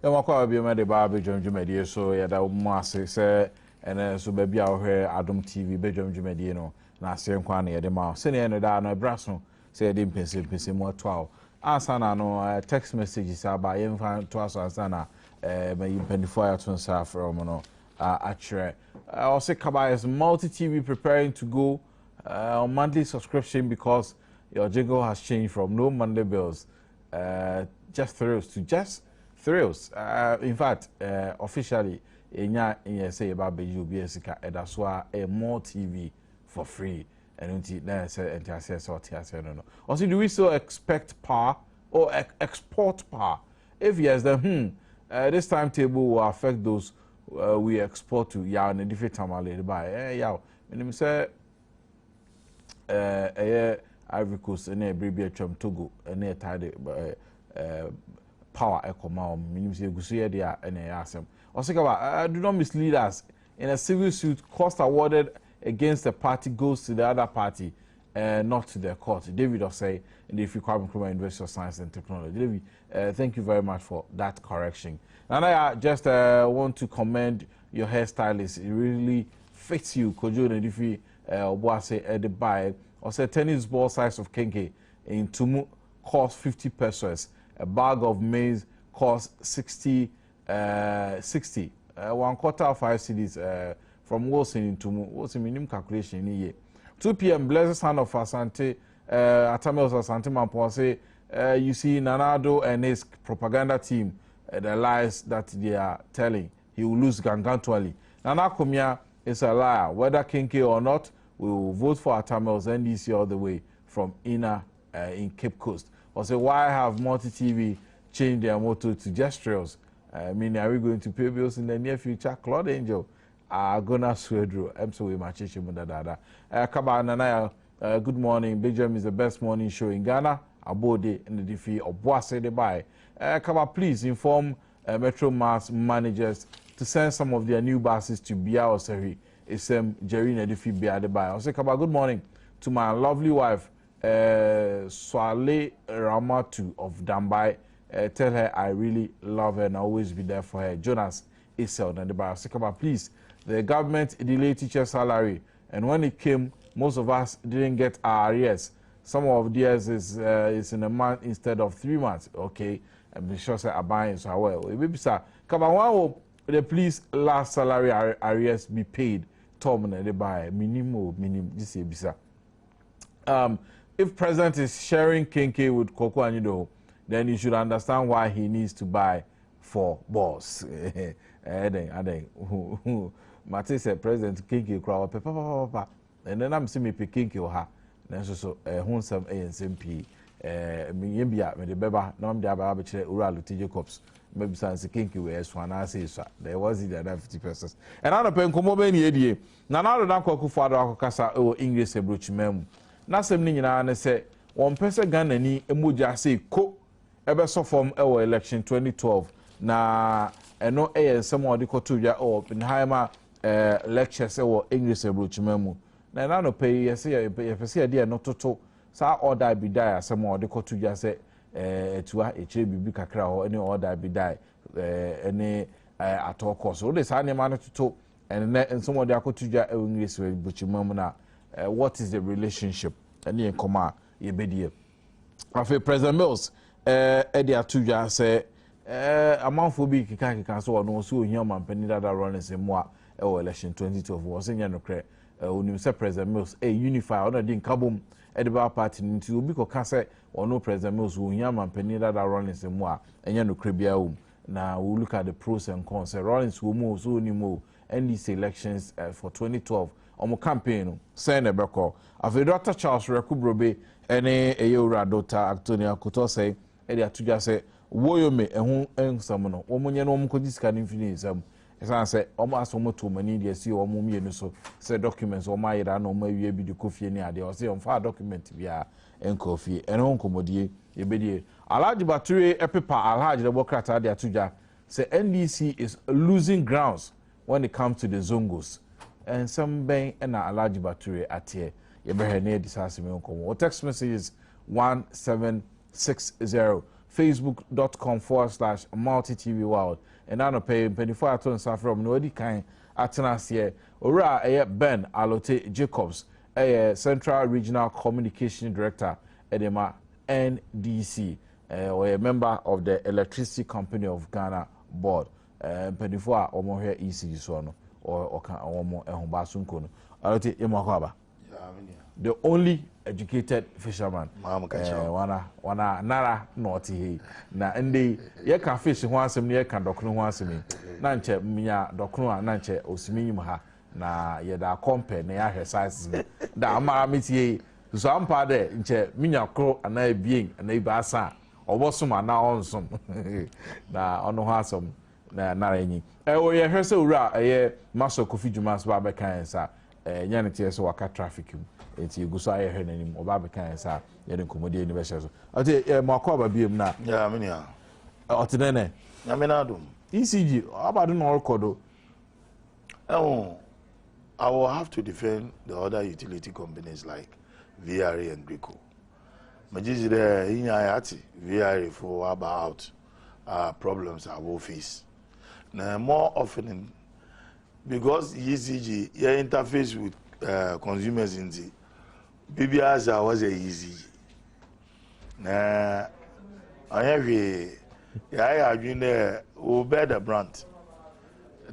Yamakwa be me de ba be dwumdwumedie so ya da mo ase se ene so ba bia wo hwe Adom TV be dwumdwumedie no na ase nkwa na ye de ma se ne da no braso se ye de mpese mo to ansa na no text messages aba ye mfa to aso ansa na me yimpendifo ya to nsa from no actually also Kaba is multi TV preparing to go on monthly subscription because your jingle has changed from no Monday bills just thrills to just thrills. In fact, officially, in say about BUBSika, that's why a more TV for free. And also, do we still expect power or export power? If yes, then this timetable will affect those we export to ya and different time by ya. And say Ivory Coast and a baby from Togo and a tide power echo means you see there and I ask them. Also, do not mislead us. In a civil suit, cost awarded against the party goes to the other party, not to the court. David say in the Criminal University of Science and Technology. David, thank you very much for that correction. And I just want to commend your hairstylist. It really fits you. Kojo Nedifi Obuase Edebaye. Also, tennis ball size of Kenke in Tumu cost 50 pesos. A bag of maize costs 60. 1 quarter of 5 cedis from Wilson into what's the minimum calculation in a year. 2 p.m. Blessed son of Asante, Atamels Asante Mamponse, you see Nanado and his propaganda team, the lies that they are telling. He will lose gargantually. Nana Kumia is a liar. Whether Kinky or not, we will vote for Atamels NDC all the way from inner in Cape Coast. Also, why have multi-TV changed their motto to gestures? I mean, are we going to pay bills in the near future? Claude Angel, gonna swedro. I'm so much dada. Kaba Nanaya, good morning. Badwam is the best morning show in Ghana. Abode in the defeat of Boise de Bay. Kaba, please inform Metro Mass managers to send some of their new buses to Bia Oseri. It's Jerry Nedifi Bia de Bay. Also, Kaba, good morning to my lovely wife, Swale Ramatu of Dambai. Tell her I really love her and I'll always be there for her. Jonas Isel and the Barasakaba, please. The government delayed teacher salary, and when it came, most of us didn't get our arrears. Some of theirs is in a month instead of 3 months. Okay, I'm sure say I'm buying so well. Maybe sir, come on, the please last salary arrears be paid. Tom and the buy minimum this year, sir. If president is sharing Kinke with Koko Anido, then you should understand why he needs to buy 4 balls. Mate said President Kinky crowd papa, and then I'm seeing me pick Kinky or her. Then so some ANSMP, me the beba, no, I'm the abache, Uralu T. Jacobs, maybe Sans Kinky wears one. I say, sir, there was it at 50 persons. And I don't pay Comobeni idea. Nana don't call father Casa or English a brooch mem. Nasem Nina say, 1 person Ghana ni emoja say, co. Ebe so from our election 2012 na eno some of the kotuja or in higher lectures or English abrochimemu na no pay yes ya pese dia no toto sa order bi die some of the kotuja say etua echebibi kakra or any order bi die any at all cost so this animal no toto and some of the kotuja English abrochimemu na what is the relationship any nkoma ye bedie afi President Mills Eddie Atuja say amanfo bi kika so no so ohia mampani dada Rollins mo election 2012 was in no kre onim say President Mills unify on the nkabom ediba party nti obi ko ka say ono President Mills ohia mampani dada Rollins mo enya no kre bia na we look at the pros and cons say Rollins wo mo so onimo and these elections for 2012 omo campaign no say na beko afi Dr. Charles Rekubrobe ene eyewura Dr. Antonia Kuto say Eddie Atuja say woyome ehun ensam no omunye no omko disika ni mfini ensam esan say omo asomo to mani de si omo mienu so say documents omo ayira na omo awie bi de kofie ni ade o say on fa document bia enkofie ene onkomodie ebedie Alhaji Bature epepa Alhaji Demokrata Eddie Atuja say NDC is losing grounds when it comes to the Zongos and some ben na Alhaji Bature atie ye be he na disase me onkomo text message is 1760 facebook.com/multi-tv-world and I no pay 24 atoms from no di kind atenase ora Ben Alote Jacobs Central Regional Communication Director edema NDC or a member of the Electricity Company of Ghana board 24 omo here ECG so no or kan omo ehomba sunko no Alote Yemakwa the only educated fisherman wana nara not he na ndi ye ka fish ho asem ne ye ka dokno ho asem na nche minya dokno na nche osiminyim ha na ye da compare na ya hwe size da amara metie so ampa de nche minya kro ana ebien ana ibasa obosum ana onsom na ono ho asem na nara enyi o ye hwe se owura ye maso kofi dwuma so ba be kan sa nyane tie so waka traffic enti eguso aye hwe nanim oba be kan sa ye den komodie ni be hye so ati makoba biem na ya menia otenene na me na Adom ECG abadu no record I will have to defend the other utility companies like VRA and Greco. Majiji there inyayati VRA for about problems I will face. Now more often because ECG your interface with consumers in the BBS was a ECG. Now I have been there who bear the brand.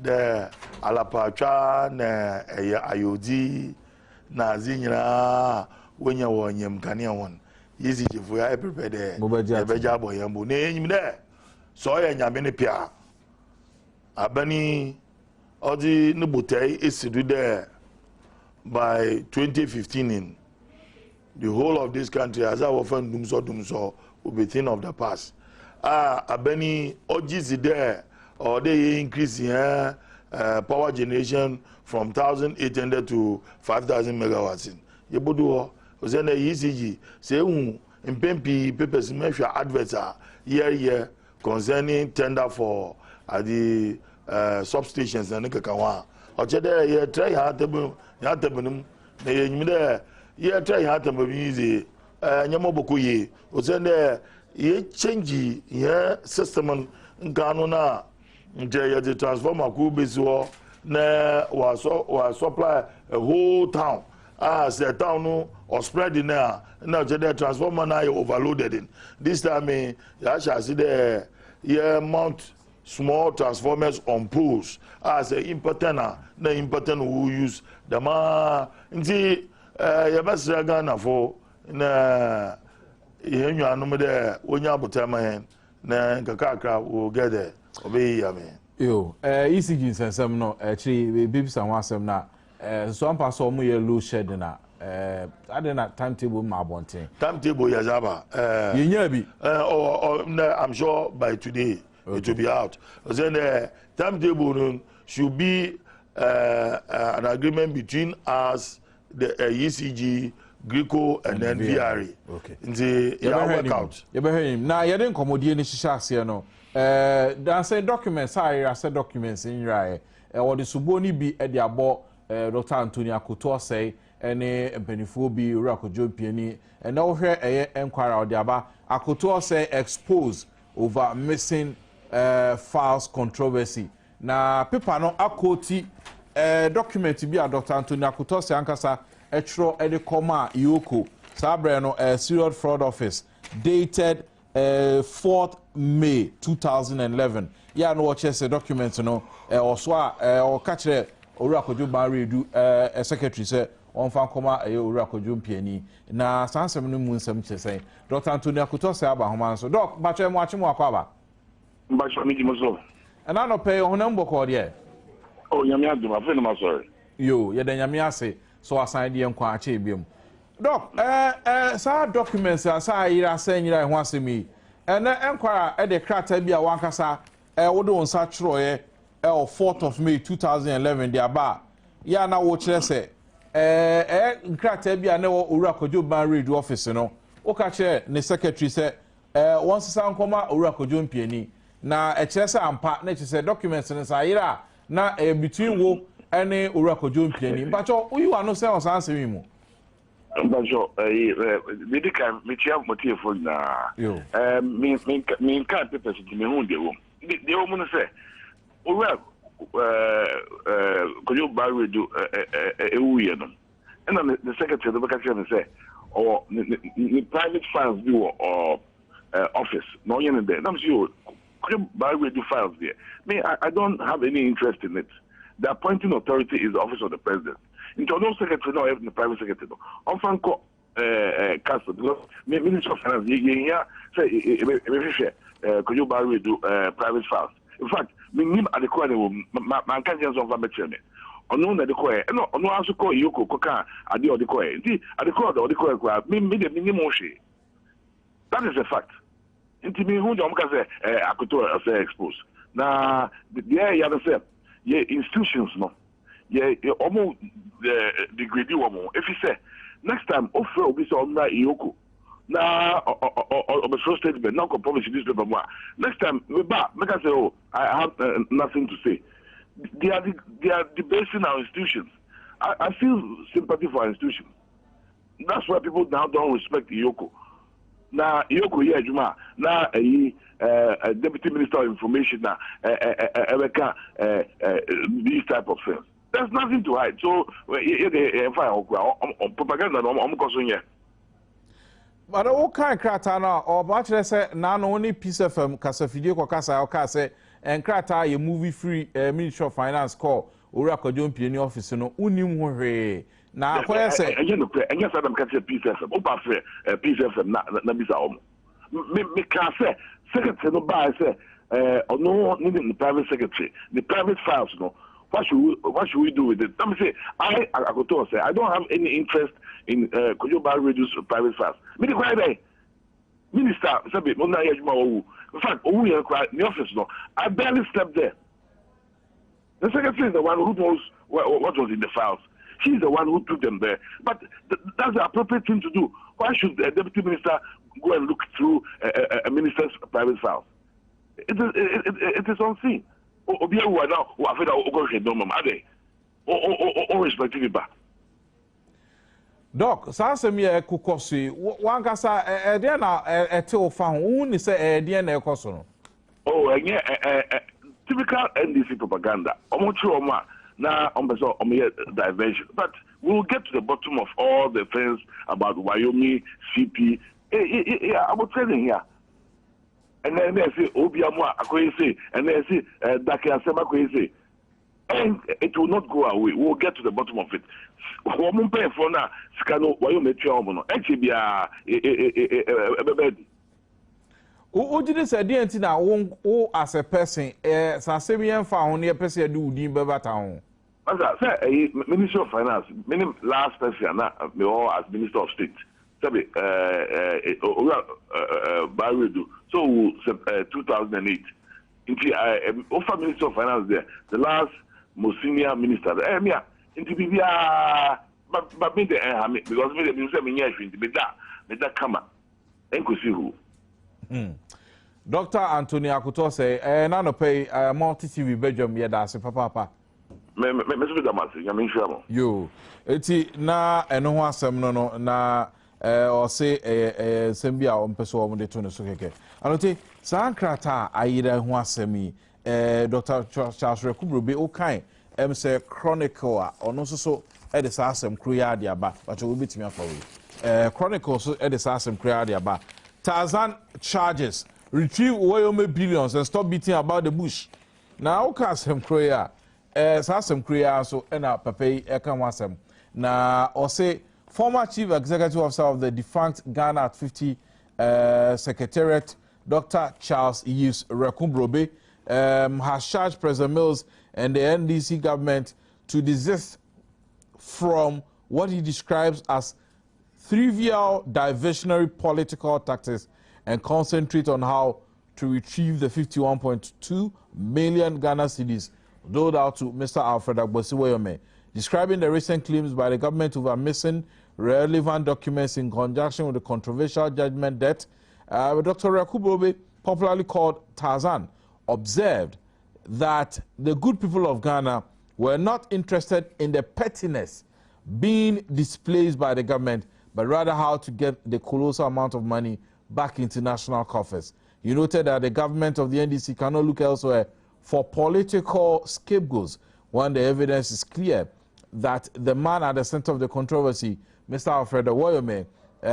The alapacha na ayodi na zinyira wenya wonyem kania won yisi jifu ya prepare de ebeja boyambo na enyim de so ya nyame ne pia abani odi ne botai esidu de by 2015 in the whole of this country as I often dumso will be thing of the past abani oji there or they increase power generation from 1,800 to 5,000 megawatts in. Yebudu was an ECG. Say, impempi papers measure adverts year concerning tender for the substations and Nikawa. Or ye try hatabum, ye try hatabum easy. Yamobokuye was in there ye change ye system Ganona. Nje the transformer could be so na was supply a whole town as the town no or spread in there now the transformer now overloaded in this time I shall see the mount small transformers on poles as a important who use the ma nti ya basra Ghana for na yenyu anum de onya botama hen na nkakakra will get there obey ya me yo ECG sensem no actually bibisa ho asem na so ampa so mo ye low shed na adena timetable ma bonten timetable yazaba yenya bi I'm sure by today it will be out then timetable should be an agreement between us the ECG Greco and then VRA okay nti ya work out ye be him na ye den komodie ni hihya ase no say documents I said documents in right or the suboni be at the abo Dr. Anthony Akoto say any benefo bi Rakojo Piani and now here enquire or the aba Akoto say expose over missing files controversy na paper no akoti document bi a Dr. Anthony Akoto say ankasa etro ede koma ioko sabre no serious fraud office dated 4th May 2011. Yeah, no watch the documents no also or catch the Orakoju Baridu secretary say on fan koma Orakoju Piani. Na sansem no mu nsem say Dr. Anthony Akoto say aba homan so doc batwe mo achi mo akwaba. Mbacho mi mo so. And I no pay honam boko there. Oh, nyame adum afa no ma sorry. Yo, ye den nyame ase so asan de nkwa achi ebiem. Doc sa documents asa ayira sanyira ho asemi and enquire at the crater be a wankasa wodo on such roye 4th of May 2011 the aba ya na wo kire se crater be a na Orakojo ban radio office no o ka kire ne secretary se won sesa nkoma Orakojo Mpiani na kire se ampa na kire se documents ne sayira na between wo ene Orakojo Mpiani but you are no say on answer me mo Mbajo, medical, Michel Motif for now. Me can't purpose to me who the woman say, oh, well, could you buy with you a and then the secretary of the vacation say, or the private files do or office, no, you're in there. I'm sure, could you buy with the files there? Me, I don't have any interest in it. The appointing authority is the office of the president. Into no secretary, no, even the private secretary. On Franco Castle, because Minister of Finance, could you buy with private files? In fact, me at the corner, man can't just over me. Unknown at the core, no, no, also call you coca at the other core. At the core of the core, me the minimum. That is a fact. Into me, who don't say, I could say expose. Now, the area, yeah, institutions, no. Yeah, almost the greedy woman. If you say, next time, offer will be on that Yoko. Now, or the first statement, now, promise this paper more. Next time, we back, make us say, oh, I have nothing to say. They are debasing our institutions. I feel sympathy for our institutions. That's why people now don't respect Yoko. Now, Yoko, yeah, Juma. Now, a deputy minister of information, now, these type of things. There's nothing to hide. So, propaganda, I'm going to. But all kind of crata or bachelor say, now only piece of Casafidio or Casa or Casa. And Krata, a movie free Ministry of Finance call, Uraco Jumpian office, no Unimu. Now, where I say, and yes, I'm catching a piece of a piece of Nabisa. Me can't say, secretary, no buy, say, or no, needing the private secretary, the private files, no. What should we do with it? Let me say, I go to say, I don't have any interest in could you buy reduce private files. Minister, in fact, we are in the office now. I barely stepped there. The secretary is the one who knows what was in the files. She's the one who took them there. But that's the appropriate thing to do. Why should a deputy minister go and look through a minister's private files? It is unseen. Doc, Sassam ye kukosi, one cassa, a till found, only say a dear Necosono. Oh, typical NDC propaganda. Omochoma, now on diversion. But we'll get to the bottom of all the things about Wyoming, CP. I was telling here. And then they say, Obiamwa, Akwese, and they say, Dakia Sema Kwese. And it will not go away. We'll get to the bottom of it. Woman pay for now, Scano, Wyoming, actually, who did this idea now? Oh, as a person, Sassamian found near person do Dimba town. As I said, Minister of Finance, last person, as Minister of State. Sabi, so 2008. Offer Minister of Finance there, the last most senior minister. Into Bibia, but me the because me the minister me yes into that come and could see who. Dr. Anthony Akuto say, nano pay multi TV Badwam that's papa. Yo, eti na eno ho asem no na or say sembia on person wo de to no so keke. Anote sankrata ayira ho asemi Dr. Charles Rekubrobe o kan say chronicle ono so e de asem kruya de aba but we betimi afawe. Chronicle so e de asem kruya de aba. Tarzan charges retrieve Wyoming billions and stop beating about the bush. Now o ka asem kruya asem kruya so e na papai e kan wasem. Na o say former Chief Executive Officer of the defunct Ghana at 50 Secretariat, Dr. Charles Rekubrobe, has charged President Mills and the NDC government to desist from what he describes as trivial diversionary political tactics and concentrate on how to retrieve the 51.2 million Ghana cedis doled out to Mr. Alfred Agbosiweyome, describing the recent claims by the government over missing relevant documents in conjunction with the controversial judgment that Dr. Rekubrobe, popularly called Tarzan, observed that the good people of Ghana were not interested in the pettiness being displayed by the government, but rather how to get the colossal amount of money back into national coffers. He noted that the government of the NDC cannot look elsewhere for political scapegoats when the evidence is clear that the man at the center of the controversy, Mr. Alfredo Woyome,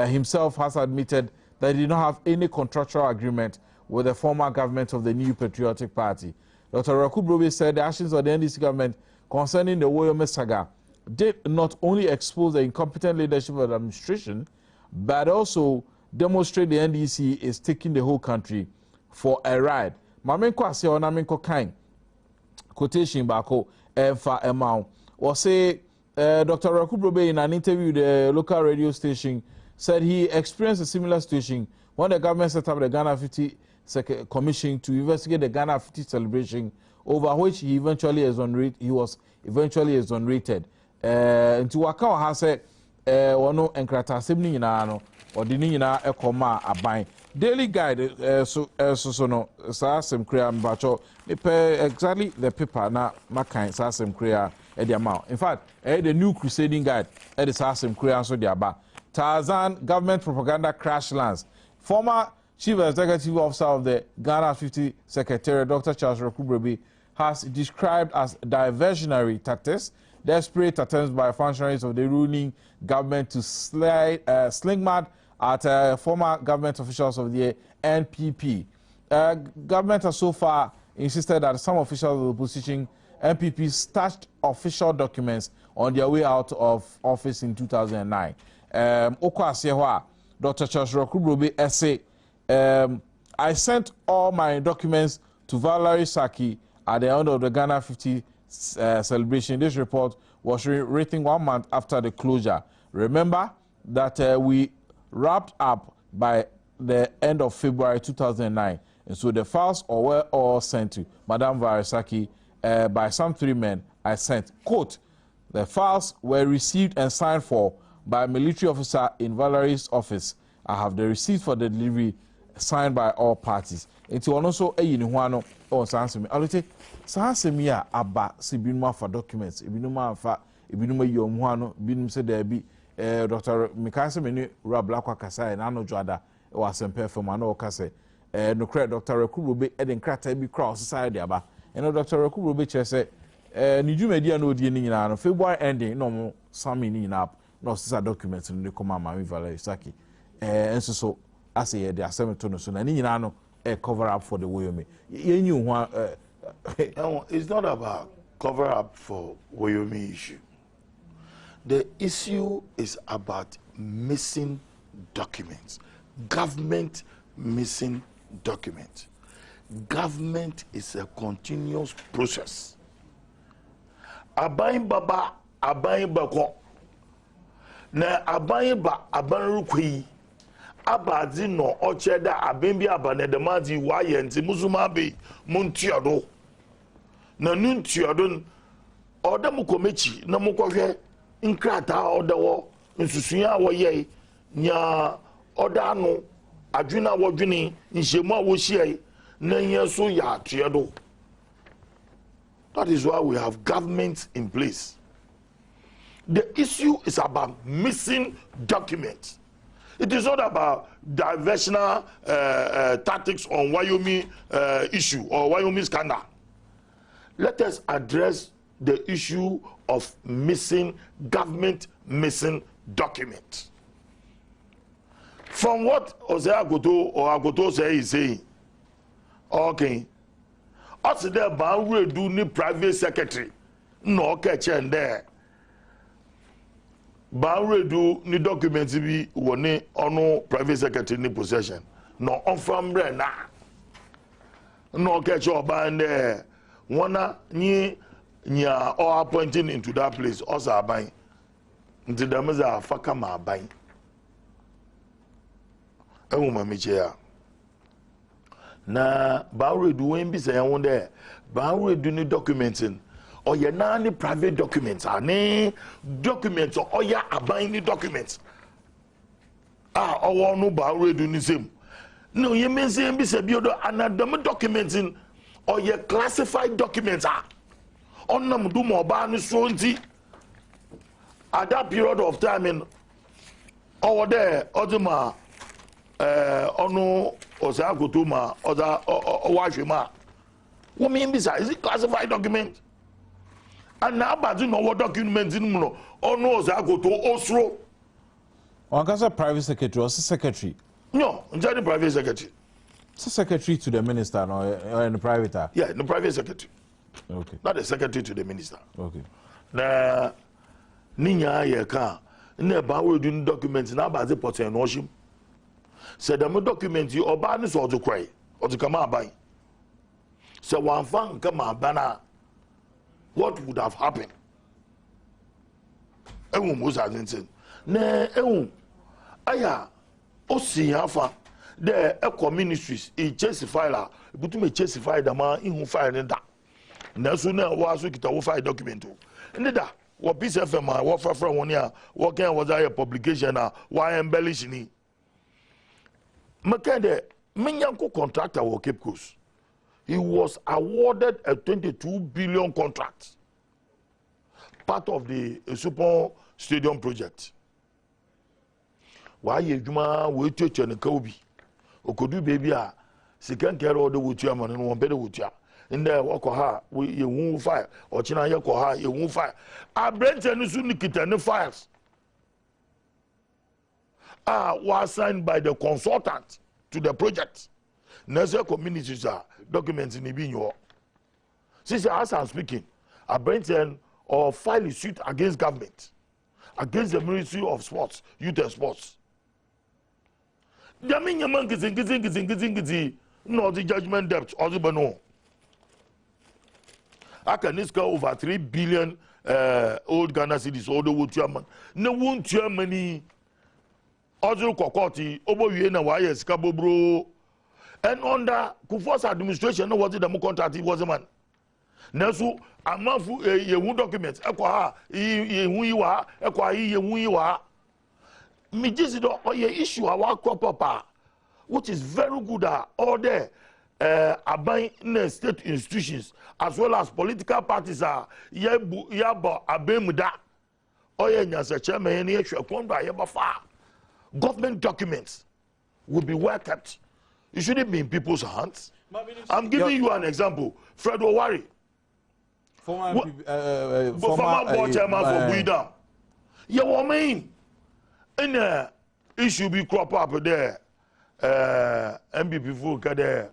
himself has admitted that he did not have any contractual agreement with the former government of the New Patriotic Party. Dr. Rakubrobe said the actions of the NDC government concerning the Woyome saga did not only expose the incompetent leadership of the administration, but also demonstrate the NDC is taking the whole country for a ride. Mamenko ase onamenko kind quotation bako for amount. Or say Dr. Rakubrobe in an interview with the local radio station said he experienced a similar situation when the government set up the Ghana 50 Commission to investigate the Ghana 50 celebration, over which he was eventually exonerated. Into Wakawa has said, "Ono enkrata semni nyina no, odi ni nyina ekoma aban." Daily Guide so no sasem krea mbacho exactly the paper na makan sasem krea e the amount. In fact, the new crusading guide e the sasem krea so the aba. Tarzan government propaganda crash lands. Former Chief Executive Officer of the Ghana 50 Secretariat, Dr. Charles Rakubrobe, has described as diversionary tactics, desperate attempts by functionaries of the ruling government to sling mad at former government officials of the NPP. Government has so far insisted that some officials of the opposition NPP stashed official documents on their way out of office in 2009. Dr. Charles Rakubrobe essay, I sent all my documents to Valerie Saki at the end of the Ghana 50 celebration. This report was written 1 month after the closure. Remember that we wrapped up by the end of February 2009. And so the files were all sent to Madame Valerie Saki by some 3 men I sent. Quote, the files were received and signed for by a military officer in Valerie's office. I have the receipt for the delivery signed by all parties. It's also a unihuano or Sansemi. Alute Sansemia aba Sibinuma for documents. Ibinuma fa Ibinuma Yomuano, Binum said there be Dr. Mikasa Menu Rablakwa Kasa and Ano Jada was some perform no Kase. No credit Dr. Rakubrobe Eden Crata be cross society aba. And Dr. Rakubrobe said, Niju media no dining February ending, no more summing up, no sister documents in the command Mami Valerie Saki. And so I say the assembly so na a cover up for the Woyome. It's not about cover up for Woyome issue. The issue is about missing documents. Government missing documents. Government is a continuous process. Abayin baba, abayin bako. Na abayin ba aban rukui. Abadi no ocheda abembi abane de mazi waye nti musuma be muntiado na nuntiado oda mukomechi na mukohwe nkrata odawo nsusuya woye nya oda no adwena wodwene nhemu a wohie na yeso ya atuedo. That is why we have governments in place. The issue is about missing documents. It is not about diversional tactics on Wyoming issue or Wyoming scandal. Let us address the issue of government missing documents. From what Agoto say is saying, okay, us there boundary do need private secretary, no catch and there. Boundary do ni documents be wone ono private secretary ni possession no on from na no catch oba there wanna ni nya or appointing into that place also aban nti dem za afaka ma aban ewu mamiche ya na boundary do wen bi say won there boundary do ni documenting or your nanny private documents any documents or your abiding documents or no boundary do the same. No, you mean saying be another documenting or your classified documents on them do more ban at that period of time in Over there, Odima, Ono, Osakutuma, Oza, Washima. What mean besides? Is it classified document? And now, but you know what documents in Muno, Ono, Osakuto, Oslo. One private secretary or secretary? No, I'm the private secretary. Secretary to the minister or in the private? Yeah, the private secretary. Okay. Not the secretary to the minister. Okay. Na ninya ye ka na ba we do documents na ba ze portion no shim. Said the document you oba ni so kwai. O to kama aban. So one fan kama bana what would have happened? Ewu mo sa ntin. Na ewu aya o si afa the eco ministries e chase file butu me chase file da ma ihu file ni da. Na so na wa so kita wo file document o. Ni da wo Peace FM wo fa won ya wo kan was a publication na wa embellish ni. Makende menyanko contractor wo Cape Coast. He was awarded a 22 billion contract. Part of the Super Stadium project. Why ye juma we church and Kobe. Okodu baby a second care of the Wutia and one better Wutia. In there, walk ha, we won't fire, or China Yakoha, you won't fire. I brent and Sunikit and the files. Was signed by the consultant to the project. Nasa communities are documents in Ibino. Since as I'm speaking, I brent or file a suit against government, against the Ministry of Sports, Youth and Sports. The mean man gizing, no the judgment debt, or the bano. I can go over 3 billion old Ghana cities, all the wood chairman. No one Germany, Ozil Kokoti, Oboyena Wires, Cabo Bro. And under Kufuor's administration, no was it the contract, he was a man. Nesu, a month ye wound documents, Equa, ye who are, Equa, ye who you are. Me just or ye issue our crop which is very good at all there. Abandoned state institutions as well as political parties are yabo abemuda oye nyasa chairman ye hwekonda ye bafa government documents will be well kept. It shouldn't be in people's hands. I'm giving you an example. Fred Owari, former board chairman for Badwam. You mean in a issue be crop up there MPP for there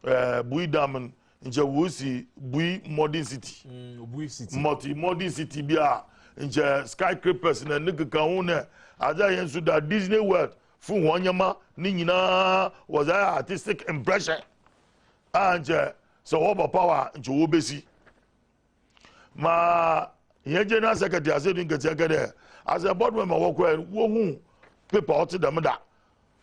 Badwam nje wosi Bui modern city. Bui city. Modern city bia nje skyscrapers na nigga one aja yensu da Disney World fu wonyama ni nyina was a artistic impression. Anje so over power nje wo besi. Ma ye general secretary asedu nkete there as a board member wo hu paper out them da.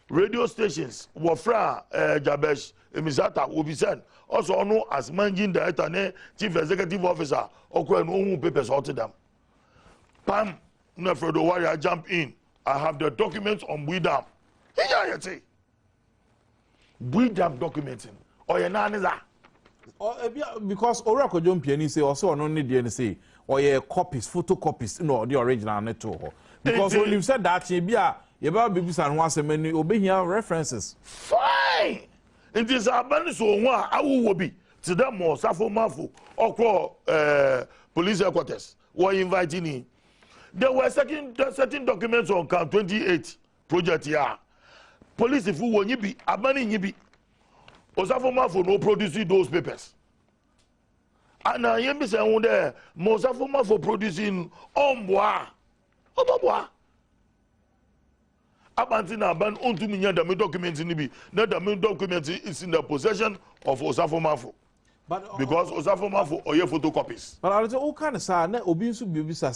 Radio stations were fra Jabesh Emisata will be sent. Also known as managing director and chief executive officer okwe no papers out to them. Pam Nefredo Warrior jump in. I have the documents on Badwam. Here you say. Badwam documenting. Or your nan is that? Because Oracle John Piani say also on only DNC or your copies, photocopies, no, the original network. Because when you said that you about babies and once a many obey here references. Fine. It is a ban so one I will be to them more Safo Mafu or police headquarters were inviting in. There were certain documents on count 28 project here. Police if you want you be abandoning you be. Osafo Mafu no producing those papers. And I am saying there Mosafo Mafu producing omboa. Abantina ban onto me the document in the main document is in the possession of Osafo Mafu. But because Osafo Mafu or your photocopies. But I say all kind of say na obi nso bi say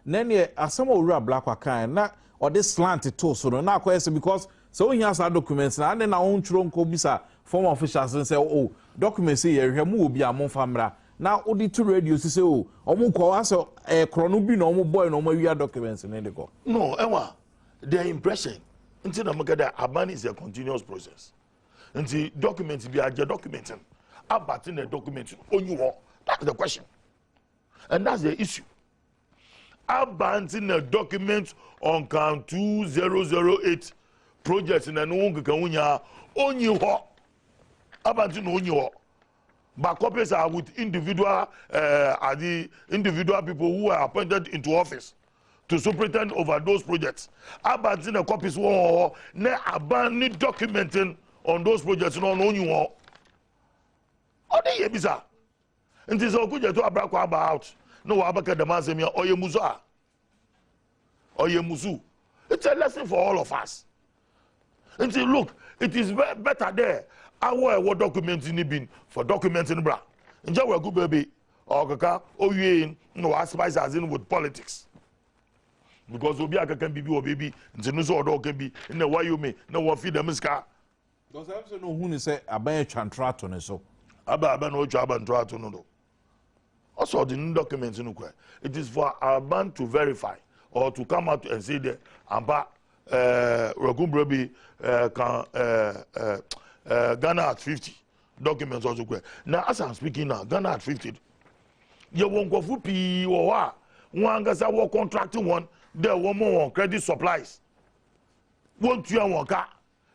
na ne asama owura black kan na or this slant to so na kwese because so he has documents na na on churo nko bi sa former officials say oh documents say ye mu obi amon famra na odi to radio say oh omo ko aso krono bi na omo boy na omo wi documents na dey go. No, Ewa. Their impression until the Makada Aban is a continuous process. Until documents be a documenting. About in the document on you all. That's the question. And that's the issue. abanting a document on count 2008 projects in an unya only ho abanting only ho. But copies are with individual individual people who are appointed into office to superintend over those projects. Abanting the copies wo ne abanting documenting on those projects no only ho. Ode ye bisa. Nti so kuje to abrakwa about no wabaka the man say me oye musu a. Oye musu. It's a lesson for all of us. Nti look, it is better there. Our documenting been for documenting bra. Nja we go baby or kaka owie no aspice as in with politics. Because obi akaka bibi o baby nti no so odo can be na why you me na wo feed them ska. Because I'm saying no who say aban twantrato ne so. Aba no twa aban trato no. Also the documents no kwa. It is for our ban to verify or to come out and say that amba Ragumbrabi can Ghana at 50 documents also kwa. Now as I'm speaking now, Ghana at 50. You won't go for P or one gasa work contracting one, there one more on credit supplies. Won't you want car?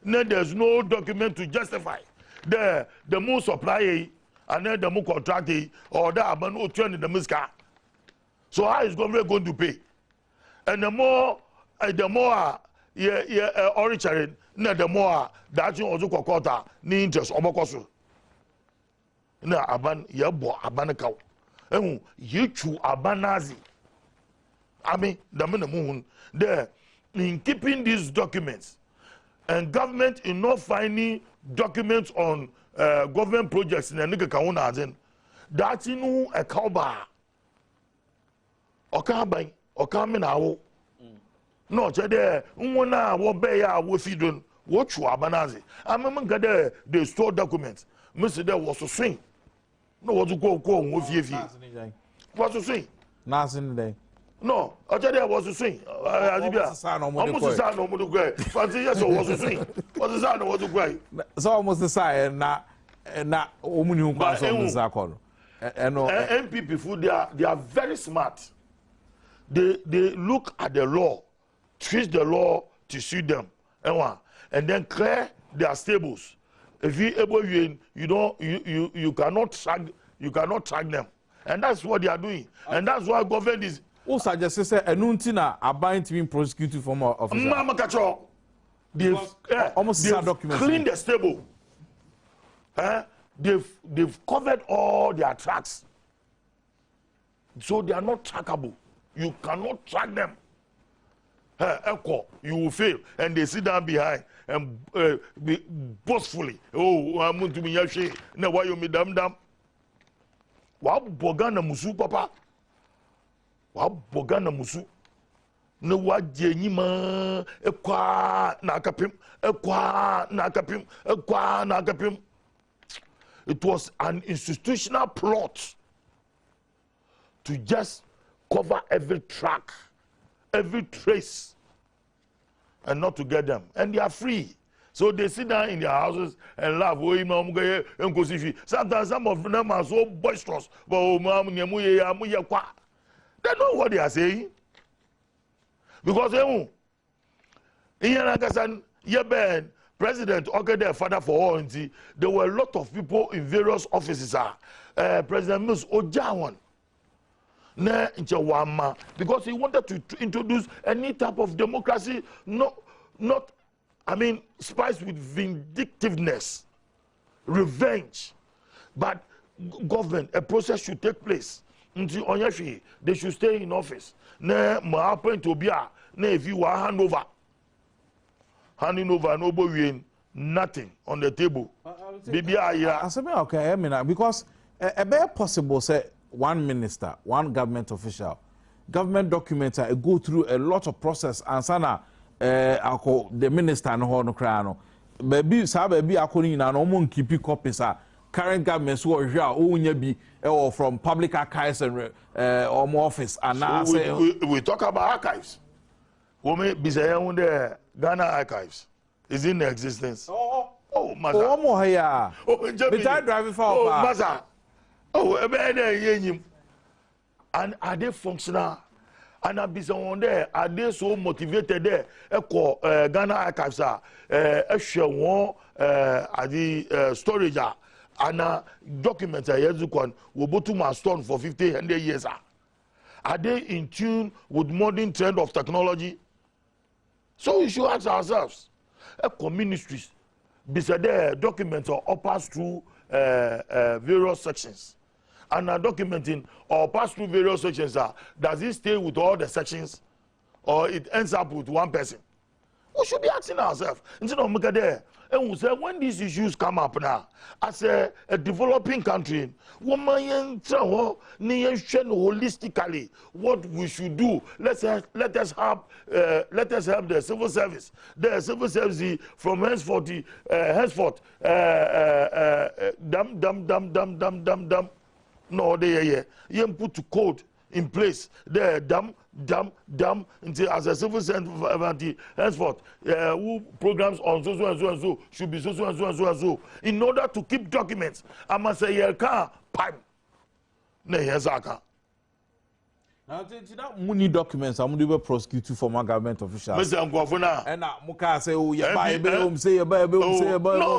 Then there's no document to justify. The more supply and then the more contract or that man who turn in the miska. So how is government going to pay? And the more origin, the more that you also quota ni interest omokoso. Na aban yebo abanakaw. Ehun yichu abanazi. I mean the minimum there in keeping these documents and government in not finding documents on government projects in the Kauna Azen. That's in a cowbar. Or carbine or coming out. No, there, Umona, what bay are with you, what you are banazi. I remember there, they store documents. Mr. There was a swing. No, what to go with you. What's to swing? Nothing day. No, I tell you, I was a swing. Almost the sound of the Fancy, yes, I was a swing. What's the sound of what to cry? So almost the sign, not woman who pass on the Zakon. And MPP food, they are very smart. They look at the law, twist the law to suit them, and then clear their stables. If you able you cannot track them, and that's what they are doing, and that's why government is. Who suggests say Enuntina are bound to be prosecuted for more officers? Mama Kacho, they've cleaned the stable. They've covered all their tracks, so they are not trackable. You cannot track them. You will fail, and they sit down behind and be boastfully. Oh, I'm going to be yashi. Now why you me dam? Wa bogana musu papa. Wa bogana musu. No wa jenyima ekwa na akapim. It was an institutional plot to just cover every track, every trace, and not to get them. And they are free. So they sit down in their houses and laugh. Sometimes some of them are so boisterous. They know what they are saying. Because President, okay, their father for all, there were a lot of people in various offices. President Mills Ojawan. Because he wanted to introduce any type of democracy, not spiced with vindictiveness, revenge. But government, a process should take place. They should stay in office. If you are handing over nothing on the table. Okay, because a very possible say one minister, one government official, government documents go through a lot of process and sana the minister no no krano. Baby sababy akoni na no mon keep copies current governments who are here or from public archives and or more office and now say we talk about archives. The Ghana archives is in existence. Maza. Driving for Maza. And are they functional? and I be someone there. Are they so motivated there? Echo Ghana archives are share one at the storage and documents are years ago. We bought to my store for 50, 100 years. Are they in tune with modern trend of technology? So we should ask ourselves. Echo ministries, beside there documents or pass through various sections. And documenting or pass through various sections, does it stay with all the sections or it ends up with one person? We should be asking ourselves. Instead of making there, and we say when these issues come up now, as a developing country, holistically what we should do. Let us help the civil service. The civil service from henceforth, No, they put to code in place. There, dumb, until as a civil servant, henceforth, who programs on so and so should be so and so. In order to keep documents, I must say, pipe. Now, money documents, I'm going to prosecute you for my government officials. And Muka say, oh, yeah, no,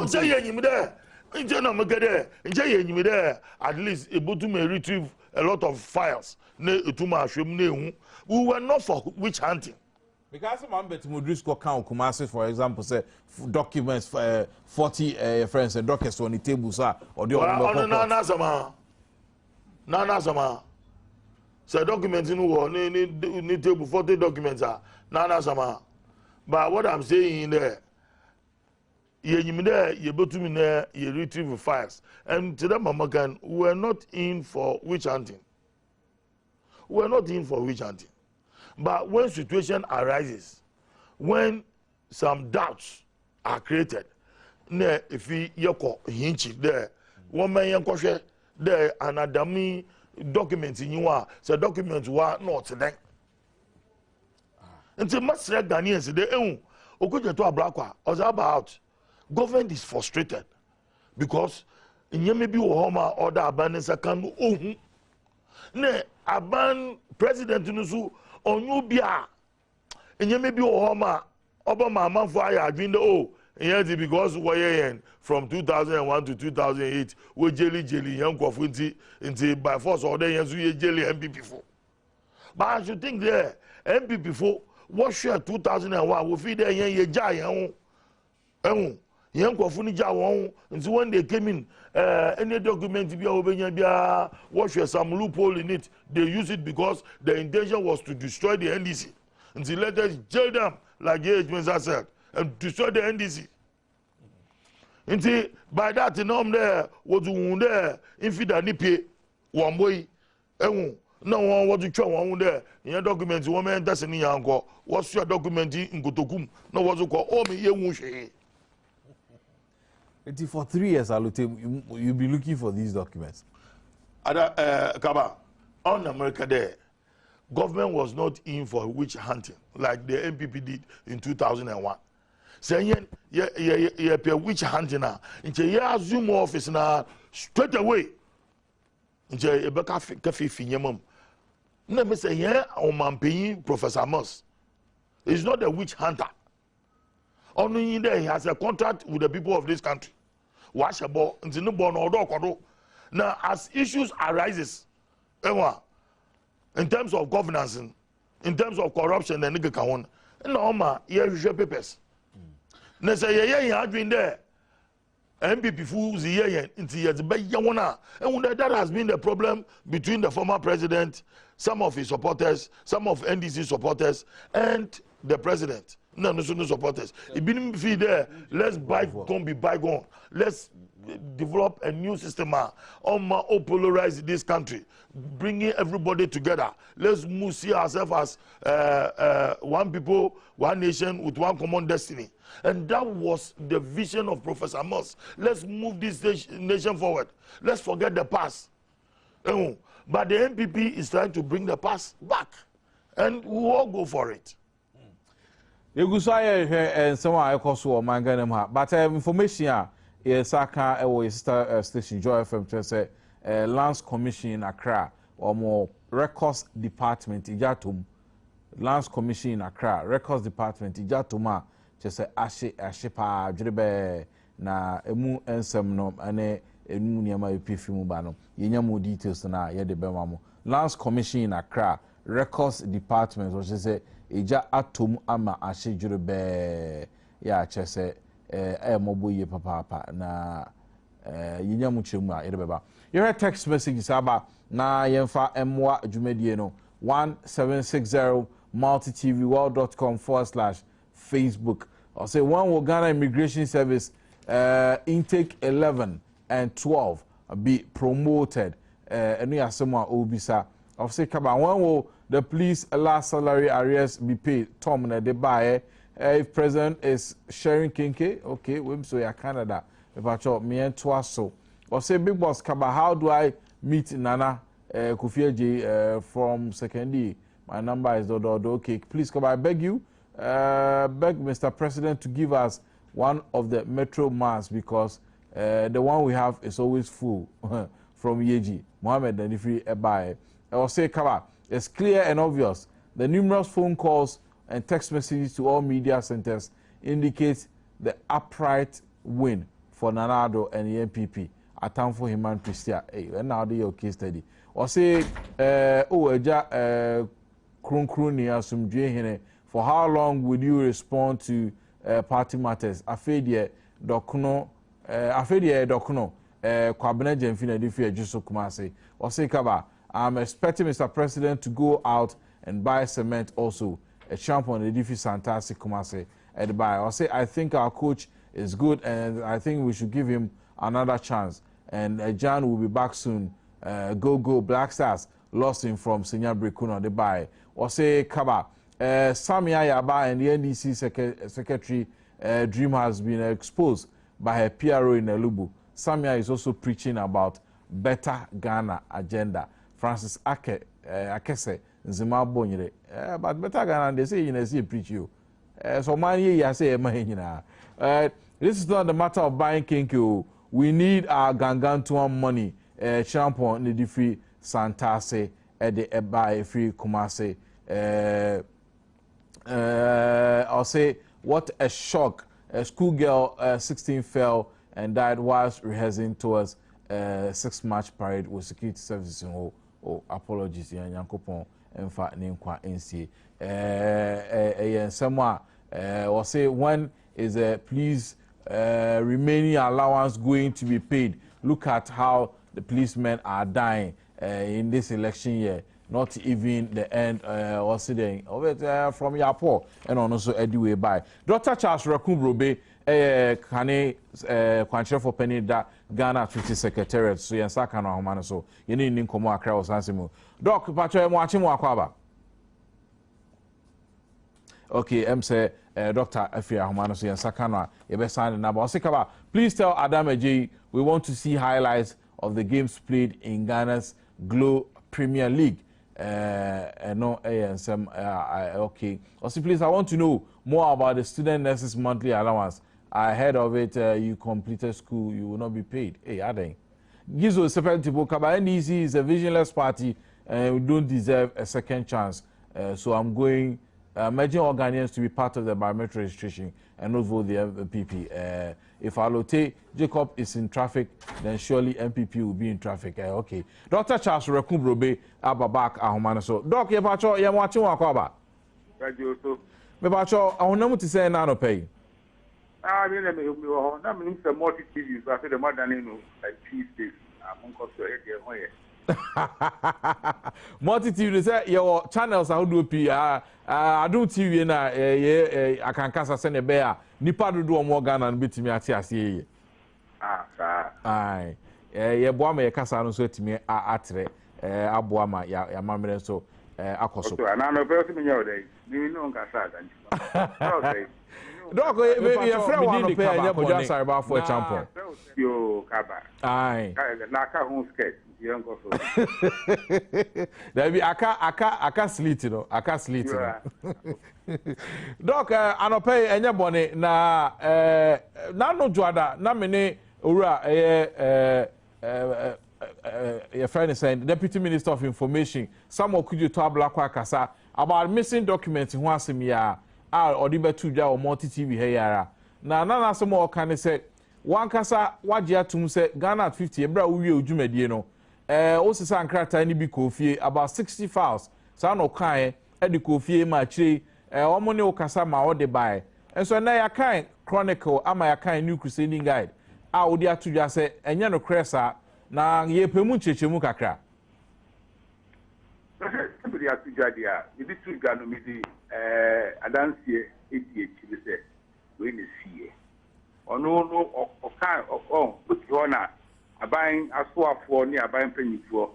say him there. At least able to retrieve a lot of files. We were not for witch hunting. Because I'm betting Modrisco count Kumasi, for example, say documents 40 friends and documents on the table, sir, or the Nana so documents in the table 40 documents are Nana Sama. But what I'm saying in there, you retrieve files. And to them, Mamakan, we're not in for witch hunting. We're not in for witch hunting. But when situation arises, when some doubts are created, if you hinch there, one man there, and a dummy documents in you are, so documents were not today. Until much Ghanaians, they own, to a black one, was about. Government is frustrated because maybe Ohoma order abandons a can ne aban president nusu onubia maybe Ohoma Obama man for I doing the because we from 2001 to 2008 we jelly young into by force order yanzu jelly MPP for. But I should think there MPP for what share 2001 we feed there ye jay and when they came in, any document what some loophole in it, they use it because the intention was to destroy the NDC. And so let us jail them, like H. said, and destroy the NDC. And see, by that, the norm there was there, infidel one way, no one was to show one there. In your documents, one man doesn't need uncle. What's your document in Gotokum? No, what's to call me, you for 3 years, you'll be looking for these documents. Kaba, on America there, government was not in for witch hunting like the MPP did in 2001. Saying, yeah, witch hunting now. Into your Zoom office now, straight away. Into a Becca Cafe Finyamum. Never say, yeah, on my paying Professor Moss. He's not a witch hunter. Only in there, he has a contract with the people of this country. Wash a ball into no born or dog. Now, as issues arises, in terms of governance, in terms of corruption, and nigga can no here papers. Now say yeah, been there. MPP fools here into years by Yawana, and that has been the problem between the former president, some of his supporters, some of NDC supporters, and the president. No supporters. It been there. Let's be bygone. Let's develop a new system. Polarize this country, bringing everybody together. Let's see ourselves as one people, one nation with one common destiny. And that was the vision of Professor Moss. Let's move this nation forward. Let's forget the past. But the MPP is trying to bring the past back, and we will all go for it. You say and someone I call so my Ghana, but information is Saka sister station Joy FM to say Lands Commission in Accra or more Records Department Ijatum Lands Commission in Accra, Records Department, Ijatoma, just say Ashepa, Jrebe, na emu ensem no, ane enu niyama yupifi mubano. Yenya more details na yede bemamo. Lands Commission in Accra, Records Department, which is a Adom ama Ashe Jrebe, ya chese, mobo ye papa na yenya muchemwa yede beba. You heard text messages about na yemfa emwa jumedie no 1760 multitvworld.com/Facebook. I'll say one will Ghana Immigration Service intake 11 and 12 be promoted. And we are somewhere obisa. I'll say kaba one will the police last salary arrears be paid. Tom na de buy if president is sharing kinke, okay, we so ya Canada. If I chop me and so. I'll say big boss kaba, how do I meet Nana Kufieji from secondary? My number is okay. Please come, I beg you, beg Mr. President to give us one of the metro mass because the one we have is always full from Yeji. Mohammed Danifri Ebae. I will say, Kaba, it's clear and obvious. The numerous phone calls and text messages to all media centers indicate the upright win for Nanado and the NPP. A time for him and Christia. Hey, and now they okay steady. Or say, for how long would you respond to party matters? Afedie Dokuno, Kwabene Jemfina Difia Juso Kumase. Or say, Kaba, I'm expecting Mr. President to go out and buy cement also. A champ on the Difi Santasi Kumase at buy. Or say, I think our coach is good and I think we should give him another chance. And Jan will be back soon. Go Black Stars lost him from Senior Brekuno the buy. Or say Kaba, Samia Yaba and the NDC secretary dream has been exposed by her PRO in Elubu. Samia is also preaching about better Ghana agenda. Francis Akese Zimbabwe, but better Ghana they say you see preach you. So man ye say this is not the matter of buying kinky. We need our Gangantuan money. Champon the free Santase at the Eba free Kumase. I'll say what a shock. A schoolgirl 16 fell and died whilst rehearsing towards 6 March parade with security services. Oh, apologies, Yankopon and fat name qua NC. Someone will say when is a please remaining allowance going to be paid? Look at how the policemen are dying in this election year. Not even the end or sitting of it from Yapo and also Eddie by Dr. Charles Rakumbrobe, Kane Quantre for Penny that Ghana Treaty Secretariat, so Yansakano Homana, so you need Ninkomo Accra or Sansimu. Doc, Patrick watching Wakwaba. Okay, say Dr. Afia Homano, so Yansakano, Ebesan Naba. Osikaba, please tell Adam Eji we want to see highlights of the games played in Ghana's Glow Premier League. No, okay. Also, please, I want to know more about the student nurses monthly allowance. I heard of it. You completed school, you will not be paid. Hey, Adom. Gizo Sepetibo Kaba NDC is a visionless party and we don't deserve a second chance. So I'm going, urging all Ghanaians to be part of the biometric registration and not vote the MPP. If Alote Jacob is in traffic, then surely MPP will be in traffic. Okay. Dr. Charles Rakumbrobe Ababak Ahomana. So, Doc, you're watching Wakwaba. Radio so. Mebacho, I want to say nano pay. I mean, I'm a multi TV, so I said the more than like Tuesdays. I'm on course to here. Multi TV, say your channels are do P. I do TV na I can cast send a bear. Nipa do more Ghana and beat me at Tiasi. Aye. Ye boama ye kasa no so timi atre aboama ya mamre so akoso. So na no person me yode. Ni no kasa dan. Okay. Doc, your friend want to pay a moja sarba for a champion. Yo kaba. Aye. Na ka home skate. You go so. There be aka slit no, aka slit no. Doc, anope enye bone na no joada na mene owura your friend is saying Deputy Minister of Information Samuel Kujo to Ablakwa Kasa about missing documents ho asem ya odi betu dwa o multi TV he yara na asem o kan say one kasa wagye atum say Ghana at 50 ebra wo wie odwumadie no o sisa nkrata ni bi kofie about 60 files sa no kan e de kofie ma chire o mo ne o kasa ma o de bai enso na ya kan chronicle ama ya kan new crusading guide odi atudwa say enye no kresa na ye pemu chechemu kakra somebody atudwa dia bi tu ga no mi di adansie edi say we ne sie ono no okan buti ona aban asoafo ni aban panyifo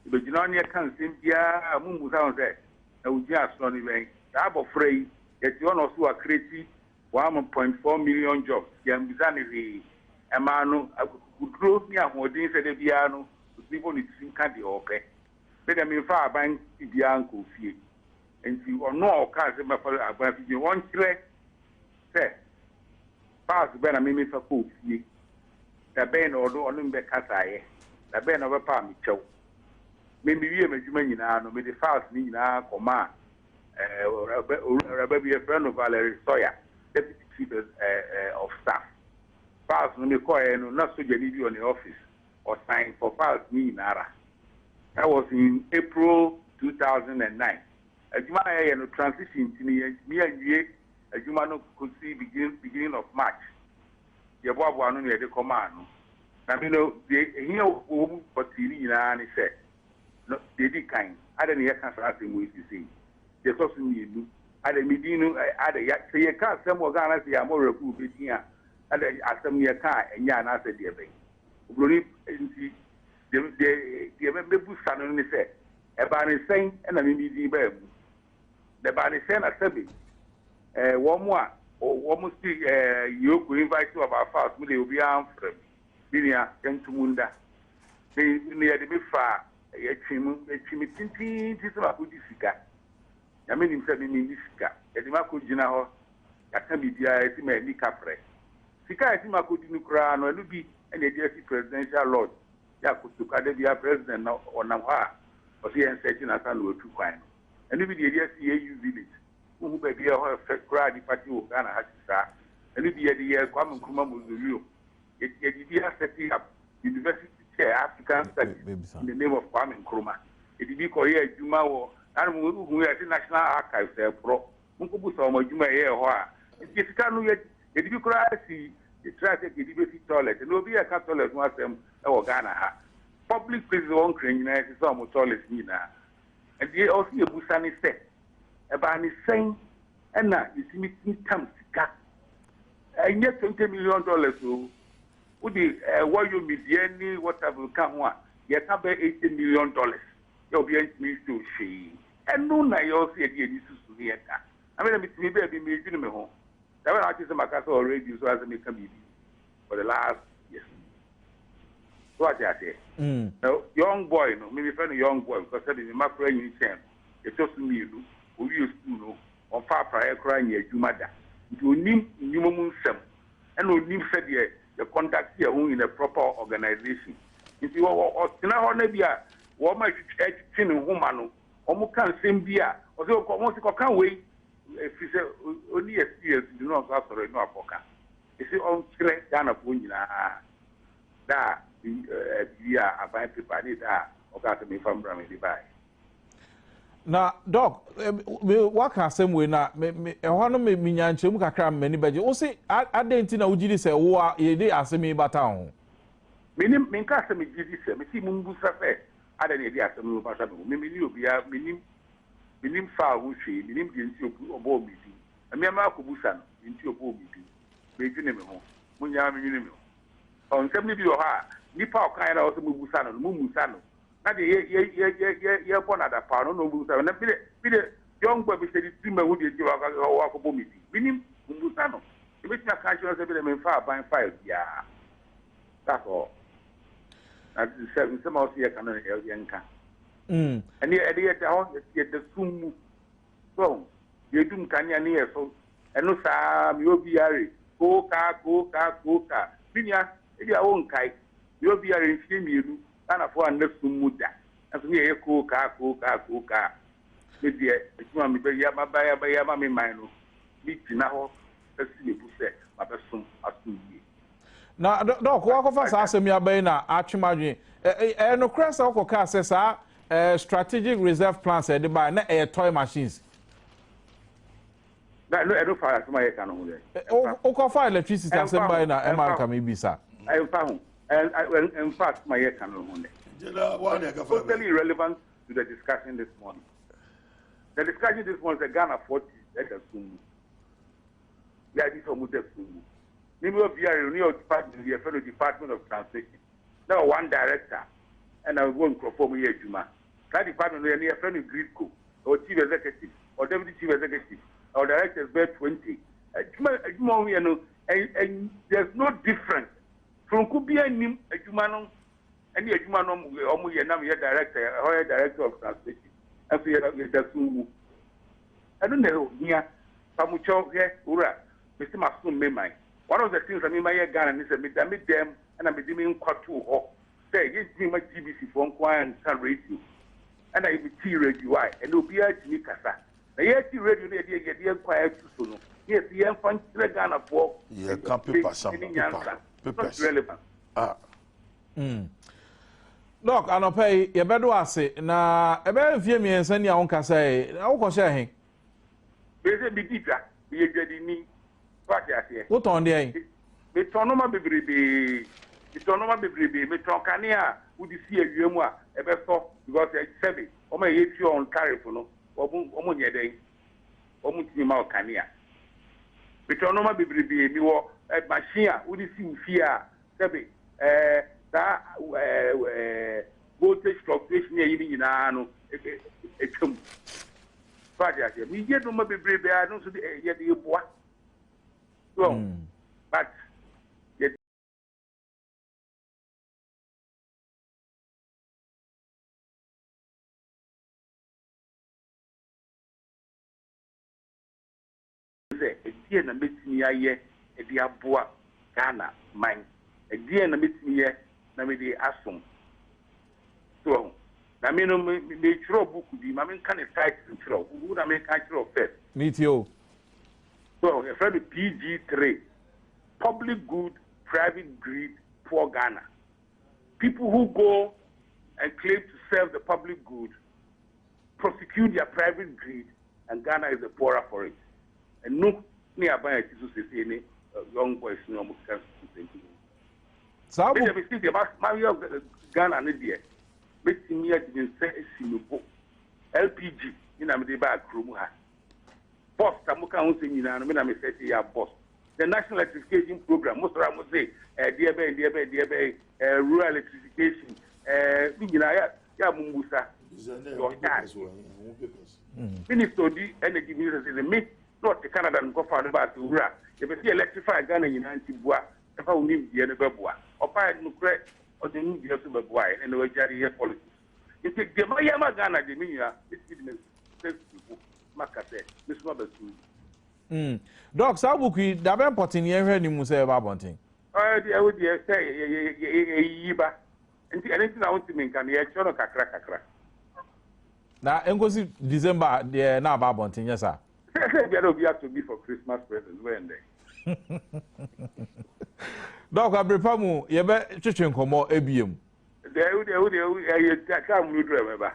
ibegina oni kan sembia mumu sa say na uji aso ni ben da abofrei yeti ono so akreti 1.4 million jobs yambizani ri emanu agudro ni ahodin se de bia no people ni tinka de ope be dem fa aban bia nko fie enti ono oka se ma fa aban fie won kire se pass be na mimi fa ko fie da be na odo ono mbe kasaye da be na be pa mi chew mimi wie madwuma nyina no me de files ni nyina koma Rabbi a friend of Valerie Sawyer, Deputy Chief of Staff. Files no me call not so jeni on the office or signed for files ni nara. That was in April 2009. Ajuma no transition to me and you Ajuma no could see beginning of March. The Bob one near the command. Now you know here for TV and he said no they did kind. I don't hear cancer asking what you see. The social media, at the Medino, at the say a car, some organs, they are more reproved here, at the assembly car, and Yan answered the bay. The Busan only said, a banner saying, and I mean, the banner saying, a sebi, one more, or almost you could invite to about fast, they will be armed from Binia, and to Munda. They near the Bifa, a chimitin, Tisma. I mean, himself in Nisika, a Dimako Jinaho, a Tambia, a Timmy Capre. Sika, a Timako Dinukran, or Luby, and a DSC presidential lord, Yakutukadebia president or Namha, or the ancestral Nasan were too fine. And if the DSC AU village, who may be a crowd, the party of Ghana has, and if the idea Kwame Nkrumah was the real, it is setting up university chair African studies in the name of Kwame Nkrumah. It be Korea Juma or we are the National Archives pro. Munkubu saw my Juma here. If you can't yet, if you cry, see the traffic, the debate toilet, and will be a Catholic once them or Ghana. Public places on Crane, some toilets, Nina. And they also a Busani set about his saying, and now you see me comes to cut. And yet $20 million, so would the what you mean, any whatever will come one, yet about $18 million. You'll be me to see. And no, I also see a new Susunia. I mean, maybe me in my home. That was actually my castle already, so as I make a meeting for the last year. What I say? No, young boy, no, maybe find a young boy, because I mean, my friend in Sam, it's just me, who used to know, on far prior crying a Jumada. You name Newman Sam, and no name said the contact here in a proper organization. If you are now, maybe what my chin and woman, or can same beer, or so almost can't wait. If you say only a years, do not ask for a no poker. You see, on straight down of Wunina, that we are about people that, or got me from Brammy by. Now, Doc, what can same way now? One of me, Minyanchum, cram many badges. Also, I didn't know Uji say, oh, ye ask me about town. Minim, Minkasa, me see Mumbusa. I don't know the assembly of Badwam. Maybe you be a minim far who say, minim into your board meeting. A mere Marco Busan into your board meeting. Make name home. Munya minimum. On 70 or her, Nipa kind of Musano, Mumusano. Not the year upon other pound, no Busan. And a young boy said it's too much would you have a walkable meeting. Minim Musano. You make your conscience of them far by 5. Yeah. That's all. Some of you can yanka. And yet, the soon so you do Kanya so, and no Sam, you'll be a go car. Minia, if you won't kite, you'll be a in you, and a foreign next to Muda. As we a go car. me deɛ adwuma me bɛyɛ mabɛyɛ ma me man no me gyina hɔ asi me bu sɛ mabɛsom asom yie. Na dɔk wakɔfa saa asɛm yi abɛyi na atwemadwen nokorɛ sɛ wokɔkaa sɛ saa strategic reserve plans ɛde ba na ɛyɛ toy machines. No, I don't fire some I can hold it. Okɔfa electricity asɛm bayi na ɛma nka me bisa. I found, and in fact, my head can hold it. Totally irrelevant to the discussion this morning. The discussion this morning is Ghana 40 at the Sumu. We are this almost a Sumu. Maybe of your new department, the fellow Department of Translation. Now, one director, and I won't perform here, Juma. That department, we are near friend of Gridco, or chief executive, or deputy chief executive, or directors, bear 20. And there's no difference. From Kubia Nim, a Jumano, and the Jumano, almost your director, or director of translation. And so you're the Sumu. I don't know, near Pamucho, Ura, Mr. Masum Memai. One of the things I mean, my Ghana is a bit them, and I'm beginning quite too hot. Say, give me my GBC phone choir and can radio. And I will see radio, and it'll be a Jimicasa. The Yeti radio, they get the quiet to soon. Yes, the infant Ghana for. Yeah, can't paper some. Not relevant. Look, I don't pay your bed was it. Now, a better few me and send your own say, I'll go share him. There's a big teacher, be a jelly. What on the end? Metonoma baby, Metonoma baby, Metroncania, would you see a Yuma, a better because it's 7, or may hit you on Carifono, or Monia Day, or Mutima Cania. Metonoma baby, me walk at Machia, would you see fear, 7, that voltage fluctuation near in Ano, a tomb. Me get no baby, I don't see yet the boy. But yet a dear na meet me a dear boa Ghana mine. A dear na meet me na me de asum. So na me no me throw book di ma me can type throw. Who na me can throw first. Meet you. So a friend PG3. Public good, private greed, poor Ghana. People who go and claim to serve the public good prosecute their private greed, and Ghana is the poorer for it. And no nearby to say any young boys no more can say. So I see the Mario Ghana and India. Make me at the LPG in a bag room. Boss, Tamuka won't say, I mean, I boss. The National Electrification Program, most of them would say, dear, rural electrification, Mumbusa, Minister of the Energy Minister says, me, not the Canada and go for about to Ura. If you electrify Ghana in Antibua, if I will need the Enabua, or buy no credit, or the new years of a boy, and the Jari politics. You take the Mayama Ghana, the Minia, it's people, Macate, Miss Roberts. Doc, Sabuki, Daben Potin, you ni Musa Babonting. I would say, Yiba. And anything I want to make can be action or crack. Now, Engosi December, they're now Babonting, yes, sir. We have to be for Christmas presents, when they. Doc, I prepamu, you bet Chichin Como, ABM. They come with remember.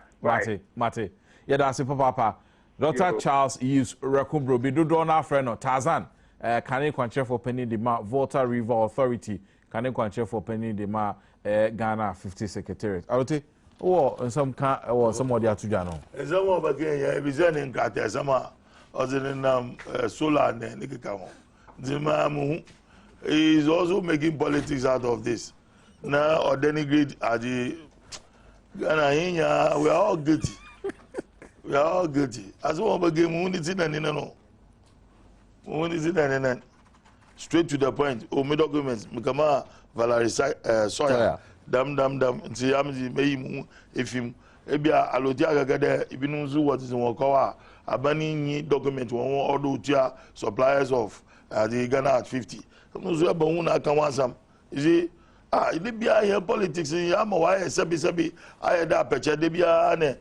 Mate, yeah, that's it, Papa. Dr. Charles Hughes Rekumbro bidu dona friend Tarzan kane kwanche for penny de ma Volta River Authority kane kwanche for penny de ma Ghana 50 Secretariat. Arote o some can or somebody atuja no. Ezamo bagin ya bizani nkate sama ozinin solar ne nikikawo. Zimamu is also making politics out of this. Now or denigrate at the Ghana we are all guilty. We are all guilty. As one of game, straight to the point. Oh, my documents, Mikama, Valerie Soya, dam. See, I'm the if him, Ebia, Alotia Gade, Ibinuzu, what is in Wakawa, abandoning document, one order suppliers of the Ghana at 50. Some Bauna can want some. You see, It be here politics. I'm why sebi. I da peche de bia ne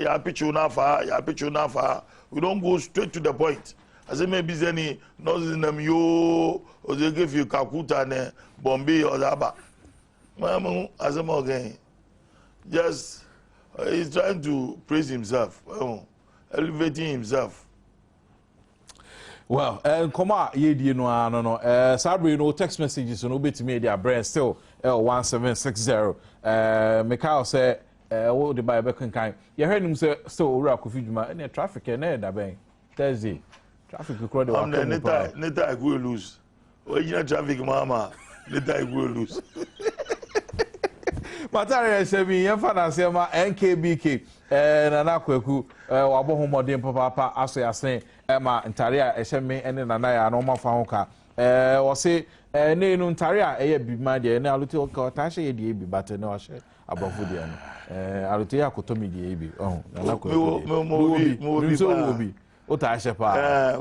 ya pichu na fa. We don't go straight to the point. As maybe any nonsense yo or they give you Kakuta ne Bombay or Zaba. As a again, just he's trying to praise himself, elevating himself. Well, come on, no. Sabri, no text messages, no bit media brand still 1760. Mikhail say, what the Bible can kind. You heard him say, so rock of you, any traffic and that bang. Thursday, traffic record. Neta, I will lose. Original traffic, mama. Neta, I will lose. Matari Sebi, Yafana Sema, NKBK, Nana Kweku, Wabo Modern Papa, Asay, Emma, and Taria, Esheme, and Nanaya, and Oma Fahoka. Or say, Nenun Taria, be my dear, and I'll tell Tashi, the Abi, but no share above Fudian. I'll tell Kotomi, the Abi. Oh, Mobi. Otasha,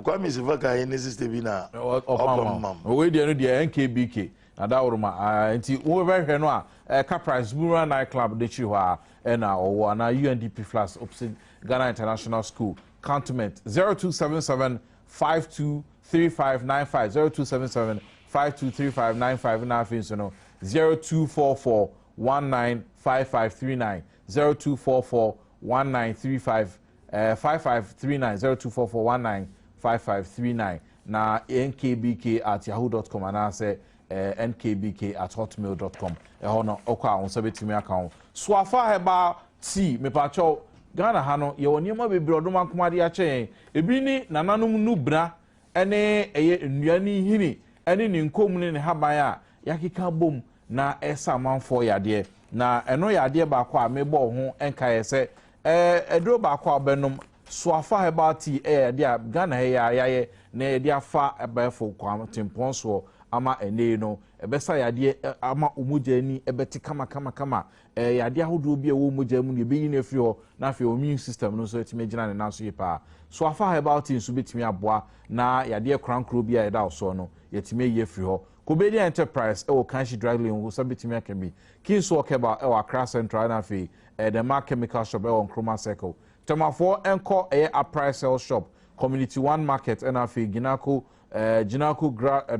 Kwame Sivaka, in this Stevina, or we didn't the NKBK. Adom, anti over Renoir, Caprise Bura nightclub, the Chihuahua, and our UNDP Flash opposite Ghana International School. Cantonment 0277 523595 0277 523595 and our fins 0244 195539 0244 1935 5539 0244 195539 na nkbk@yahoo.com and I say nkbk@hotmail.com. Hono okwa on sabetimi account. So afa heba tea me pacho Ghana hano ye woniema bebre odoma nkomade a chen. Ebi ni nananom nu bra ene eye nnuani hini ene ni nkom ne haban a yakeka bom na esa manfo yade na eno yade ba kwa mebo ho enka yese edro ba kwa benom so afa heba tea yade a Ghana he ya na yade afa ebefo kwa timponso ama ene no ebesa yade ama omujani ebeti kama yade ahodo bi ewo omujani mu ne be yin afiri ho na afi immune system no so etimegina ne naso yepa so afa about in so betimi aboa na yade krankro bi a yeda so no yetime ye afiri ho Kobedi Enterprise ewo Kanshi Dragling wo so betimi akemi kinso okeba ewo Accra Central na afi the Mark Chemical Shop ewo Nkrumah Circle temafo enko Price Sell Shop Community One Market na afi Ginako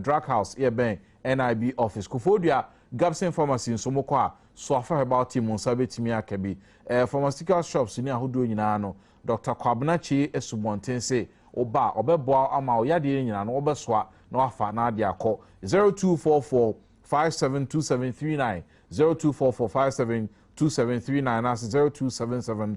Drug House ben NIB office Kofodua Gabson Pharmacy nsomoko a so afa about team nsa betimi akabi pharmaceutical shops ni ahodo nyina no Dr. Kwabnachi esubontense oba obeboa ama oyade nyina no obesoa na afa na ade akọ 0244 572739 0244 572739 as 0277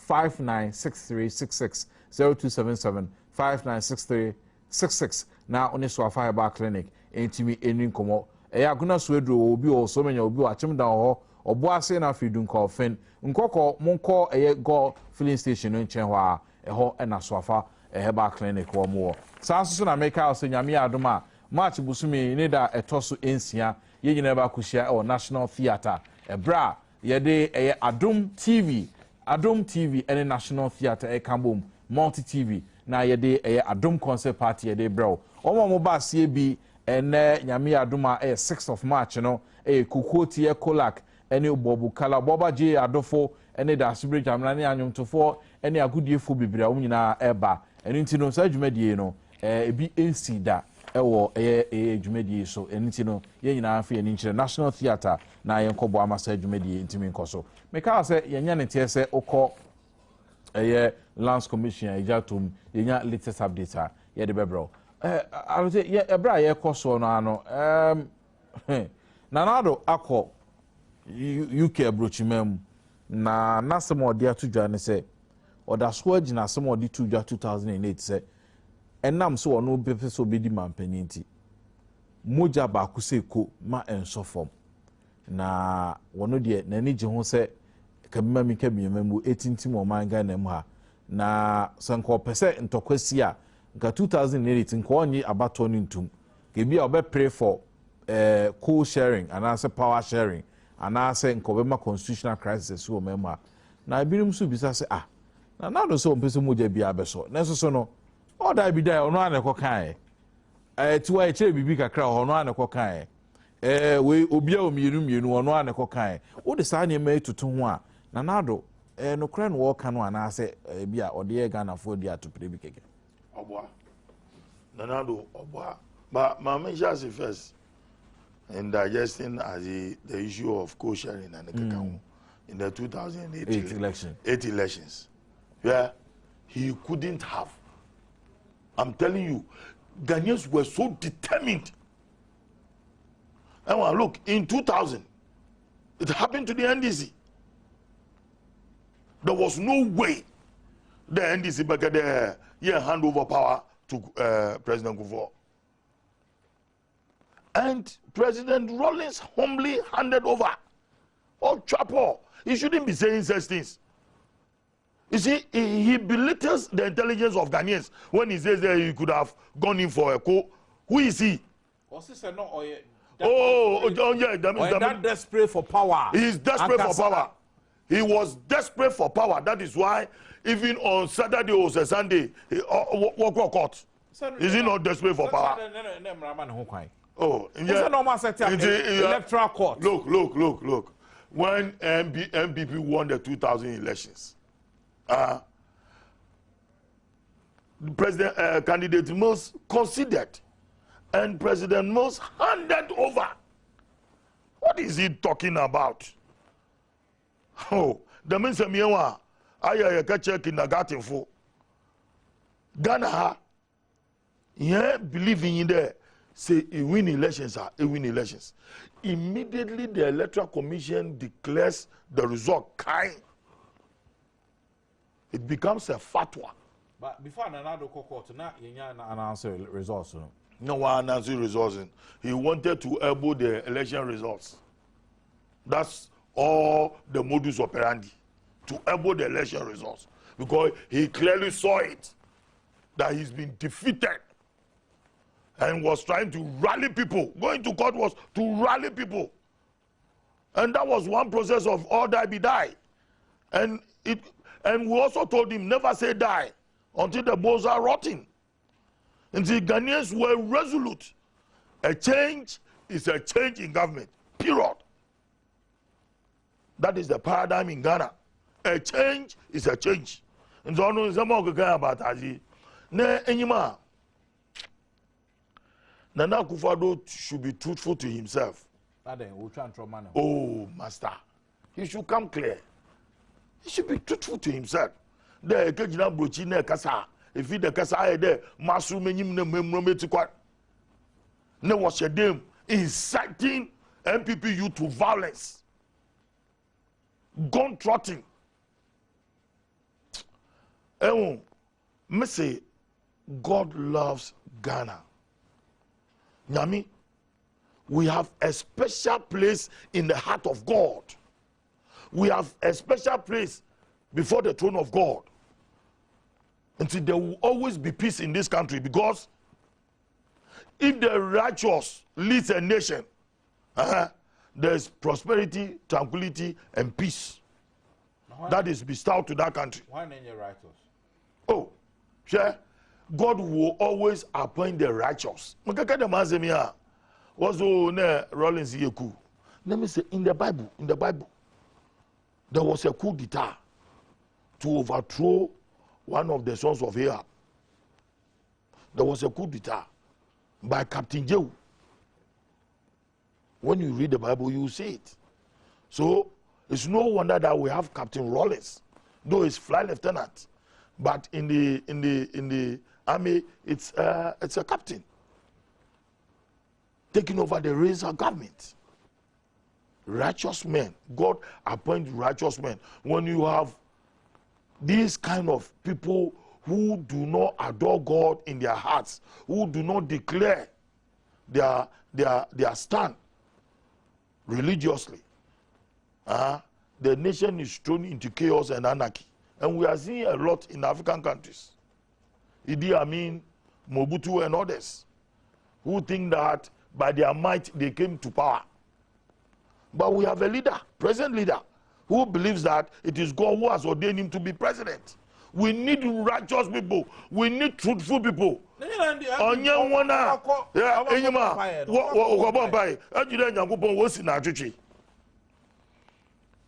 596366 0277 596366 na oneso afa heba clinic entimi eni nkomo aguna suedro obi o so menya obi achim dan ho obo ase na fidun ko fen nkoko monko go filling station nchen ho a ho na so afa heba clinic wo mo sanso na make house nyame Adom a march busumi ni da etoso ensia ye nyina ba kushia o National Theatre ebra ye de Adom TV and National Theatre Kambom Multi TV na ye de Adom concert party ye de bro omo ba sie bi ene nyame Adom a 6th of March no Kukoti Kolak ene Bobu Kala Boba J Adofo ene da Sibridge amrane anyomtofo ene agudiefo bibira wo nyina eba ene ntino sa dwumadie no ebi ensida ewo dwumadie so ene ntino ye nyina afa ene nkyere National Theatre na ye nkobo amasa dwumadie ntimi nkoso meka se ye nya ne tie se okọ Lands Commission ejatum ye nya latest update ye de bebro I would say ebra ye koso no ano nanado akọ UK brochimem na nasemo de atudwa ne se odaso agina asemo de tudwa 2008 se enam so ono befe so bedi mampaniti moja ba kuseko ma ensofom na wono de nani je ho se kamima mi kabiyemamu etintim o manga na mu ha na sanko pese ntokwasi a nka 2008 nko onyi abato ni ntum kebi a obe pray for co-sharing and also power sharing and also nko be ma constitutional crisis so mema na birim so bisa se na do so mpese moja bia abeso na so no o da bi da ono aneko kan tiwa e chere bibi kakra ono aneko kan we obia omienu ono an ekokan wo de saa nyema etutu ho a na nado no kra no wo kan no ana se bia ode ye Ghana fo dia to prebi keke Oboa Nanado Oboa but my mention first in digesting as the issue of co-sharing and the in the 2008 elections. Yeah, he couldn't have. I'm telling you, Ghanaians were so determined. And look, in 2000, it happened to the NDC. There was no way the NDC back there hand over power to President Kufuor. And President Rawlings humbly handed over. Oh, Chapo, he shouldn't be saying such things. You see, he belittles the intelligence of Ghanaians when he says that he could have gone in for a coup. Who is he? That desperate for power. He is desperate for power. He was desperate for power. That is why even on Saturday or Sunday, he walked court. Is he not desperate for power? Oh, electoral court. Look. When MPP won the 2000 elections, President candidate Mills considered, and President Mills handed over. What is he talking about? Oh, the means of Miewa, I check in the garden for Ghana. Yeah, believing in there. Say he win elections, he win elections. Immediately the Electoral Commission declares the result kind. It becomes a fatwa. But before another court, now you announce results. No one announced results. He wanted to elbow the election results. That's all the modus operandi, to elbow the election results, because he clearly saw it that he's been defeated. And was trying to rally people. Going to court was to rally people. And that was one process of all die be die. And we also told him never say die until the bones are rotting. And the Ghanaians were resolute. A change is a change in government. Period. That is the paradigm in Ghana. A change is a change. And so no some more about Aji. Ne enyima. Nana Akufo-Addo should be truthful to himself. Oh, master. He should come clear. He should be truthful to himself. The Kejina Brochi ne kasa. If he the kasa aye there, masu menyim ne memrometi kwa. Ne was them inciting MPP youth to violence. Gun trotting. Me say, God loves Ghana. Nyami, we have a special place in the heart of God. We have a special place before the throne of God. Until there will always be peace in this country, because if the righteous leads a nation, there is prosperity, tranquility, and peace. That is bestowed to that country. Why not your righteous? Oh, sure. God will always appoint the righteous. What's Rollins Yeku? Let me say, in the Bible, there was a coup d'etat to overthrow one of the sons of Ahab. There was a coup d'etat by Captain Jehu. When you read the Bible, you see it. So it's no wonder that we have Captain Rollins, though he's flight lieutenant, but in the army, it's a captain taking over the reins of government. Righteous men, God appoints righteous men. When you have these kind of people who do not adore God in their hearts, who do not declare their stand religiously, the nation is thrown into chaos and anarchy. And we are seeing a lot in African countries. Idi Amin, Mobutu, and others who think that by their might they came to power. But we have a leader, present leader, who believes that it is God who has ordained him to be president. We need righteous people. We need truthful people. onye nwona ya enyima wo bombai ejire nyankopon wo si na atwetwe.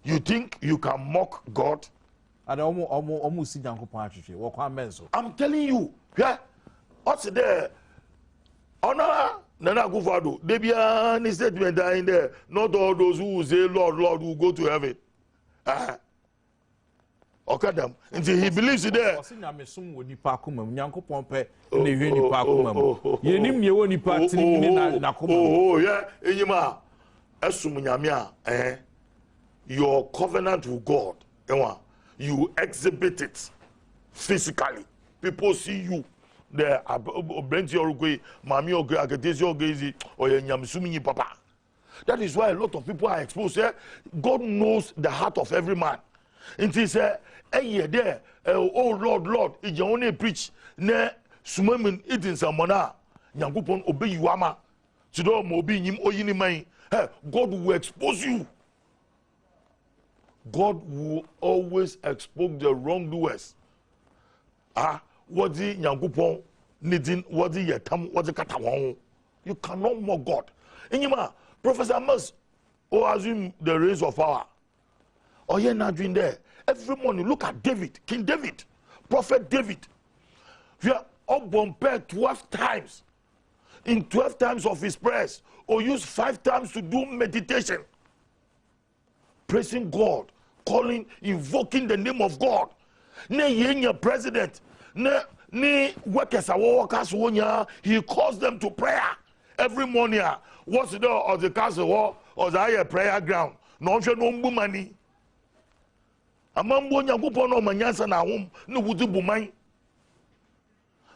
You think you can mock God? And almost see nyankopon atwetwe wo kwa menso. I'm telling you, yeah. What's there? Honor Nana Gufado, they be any statement in there. Not all those who say Lord, Lord will go to heaven. Okay, them. Until he believes there. Oh, yeah. Your covenant with God, you exhibit it physically. People see you. The papa. That is why a lot of people are exposed. God knows the heart of every man. And he said, "Hey, there, oh Lord, Lord, if you only preach, ne sumamin eating some mana, Yankupon obey you ama. Today, mobi him oyini mai. God will expose you. God will always expose the wrongdoers. What the Yankupon needing what the yatam what the katawan. You cannot mock God. Inyima, Professor must assume the reins of power. Oh, you're not doing there. Every morning, look at David, King David, Prophet David. We are up compared 12 times. In 12 times of his prayers, or use 5 times to do meditation. Praising God, calling, invoking the name of God. Ne yenye president, ne workers wonya, he calls them to prayer every morning. What's the door of the castle or the higher prayer ground? No money. Amambo nyankopon no manyansa na hom no wudu buman.